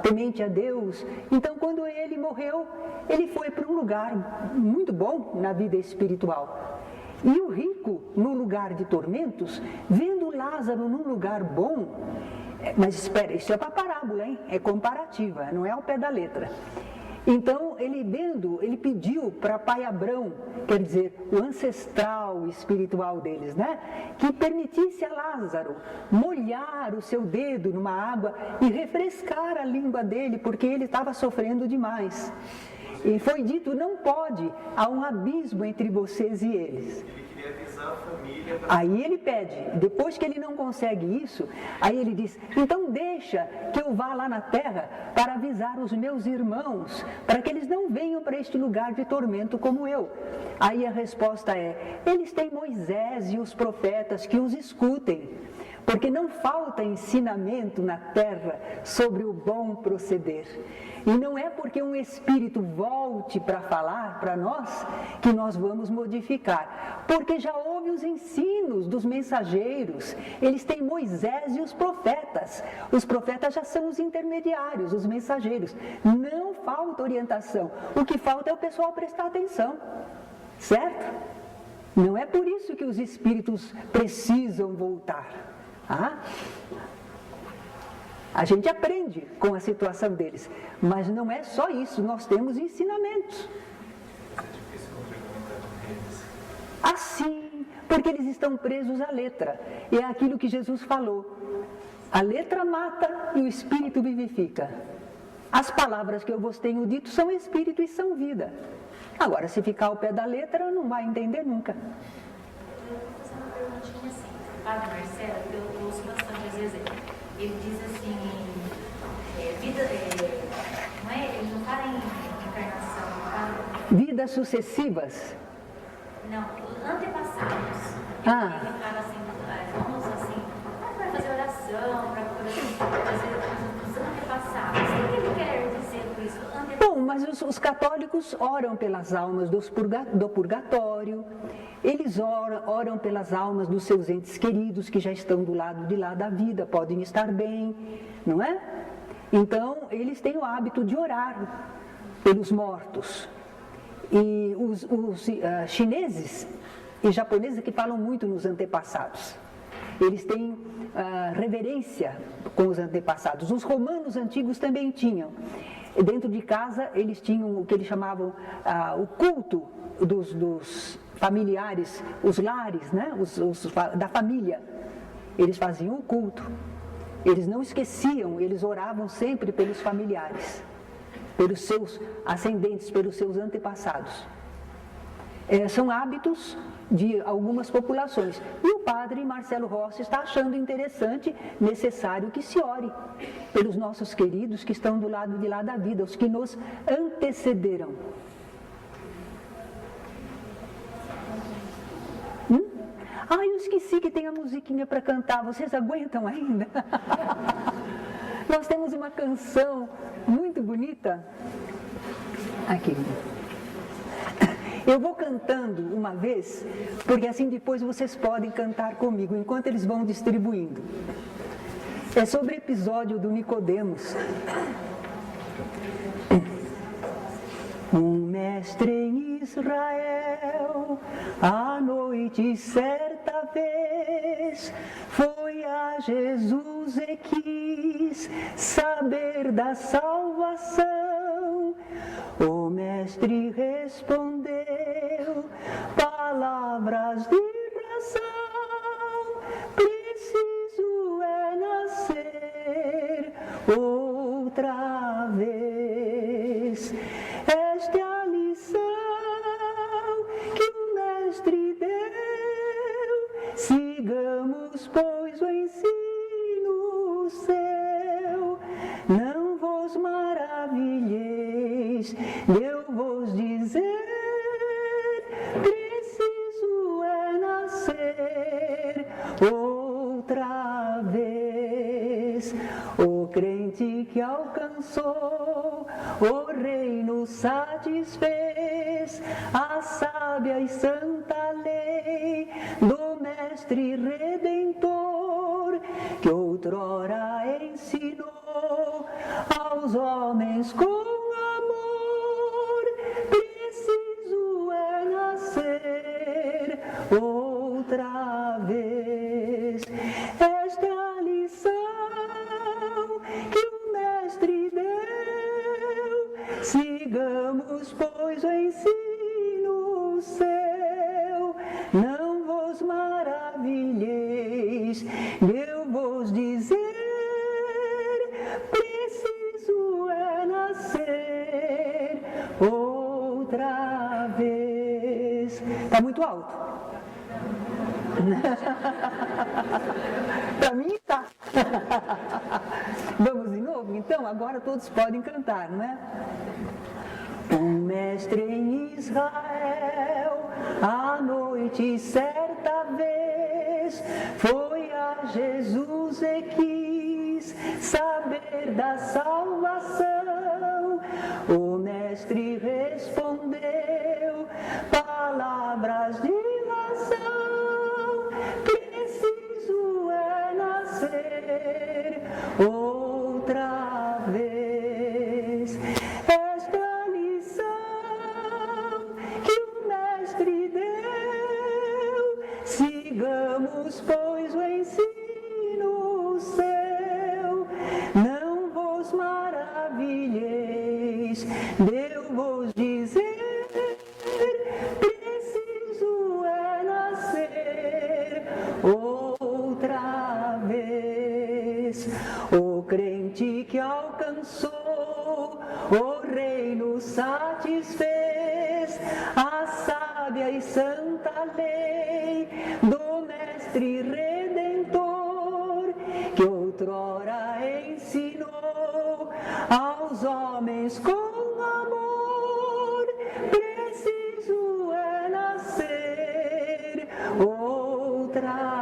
temente a Deus. Então, quando ele morreu, ele foi para um lugar muito bom na vida espiritual. E o rico, no lugar de tormentos, vendo Lázaro num lugar bom, mas espera, isso é para parábola, hein? É comparativa, não é ao pé da letra. Então, ele pediu para Pai Abrão, quer dizer, o ancestral espiritual deles, né? Que permitisse a Lázaro molhar o seu dedo numa água e refrescar a língua dele, porque ele estava sofrendo demais. E foi dito, não pode, há um abismo entre vocês e eles. Ele queria avisar a família. Aí ele pede, depois que ele não consegue isso, aí ele diz, então deixa que eu vá lá na terra para avisar os meus irmãos, para que eles não venham para este lugar de tormento como eu. Aí a resposta é, eles têm Moisés e os profetas que os escutem, porque não falta ensinamento na terra sobre o bom proceder. E não é porque um Espírito volte para falar para nós que nós vamos modificar, porque já houve os ensinos dos mensageiros, eles têm Moisés e os profetas já são os intermediários, os mensageiros, não falta orientação, o que falta é o pessoal prestar atenção, certo? Não é por isso que os Espíritos precisam voltar, A gente aprende com a situação deles, mas não é só isso, nós temos ensinamentos. É difícil complementar com eles. Assim, porque eles estão presos à letra, e é aquilo que Jesus falou, a letra mata e o Espírito vivifica. As palavras que eu vos tenho dito são Espírito e são vida. Agora, se ficar ao pé da letra, não vai entender nunca. Eu vou fazer uma perguntinha assim, o Padre Marcelo, eu ouço bastante às vezes, ele diz assim, não é, ele não fala em encarnação, ele fala... Vidas sucessivas? Não, antepassados. Ele fala assim, vamos assim, vai fazer oração, para fazer os antepassados. O que ele quer dizer com isso? Bom, mas os católicos oram pelas almas do purgatório, eles oram pelas almas dos seus entes queridos que já estão do lado de lá da vida, podem estar bem, não é? Então, eles têm o hábito de orar pelos mortos. E os chineses e japoneses que falam muito nos antepassados, eles têm reverência com os antepassados. Os romanos antigos também tinham. Dentro de casa, eles tinham o que eles chamavam o culto dos familiares, os lares, né? Da família. Eles faziam o culto. Eles não esqueciam, eles oravam sempre pelos familiares, pelos seus ascendentes, pelos seus antepassados. São hábitos de algumas populações. E o padre Marcelo Rossi está achando interessante, necessário que se ore pelos nossos queridos que estão do lado de lá da vida, os que nos antecederam. Eu esqueci que tem a musiquinha para cantar, vocês aguentam ainda? Nós temos uma canção muito bonita. Aqui. Eu vou cantando uma vez, porque assim depois vocês podem cantar comigo, enquanto eles vão distribuindo. É sobre o episódio do Nicodemos. Um mestre em Israel, à noite certa vez, foi a Jesus e quis saber da salvação. O mestre respondeu, palavras de razão, preciso é nascer outra vez. não vos maravilheis, eu vos dizer, preciso é nascer outra vez. O crente que alcançou o reino satisfez a sábia e santa lei do Mestre Redentor, que outrora ensinou aos homens com amor. Preciso é nascer outra vez. Esta é a lição que o Mestre deu. Sigamos, pois, o ensino seu. Não vos maravilheis, eu vos dizer, preciso é nascer outra vez. Está muito alto? Para mim está. Vamos de novo? Então, agora todos podem cantar, não é? Um mestre em Israel, à noite certa vez, foi a Jesus e quis saber da salvação. O mestre respondeu palavras de razão, preciso é nascer outra vez. Esta é a lição que o Mestre deu. Sigamos, pois, o ensino seu. Não vos maravilheis, eu vos dizer, preciso é nascer outra vez. O crente que alcançou o reino satisfez a sábia e santa lei do Mestre Redentor, que outrora ensinou aos homens com amor. Preciso é nascer outra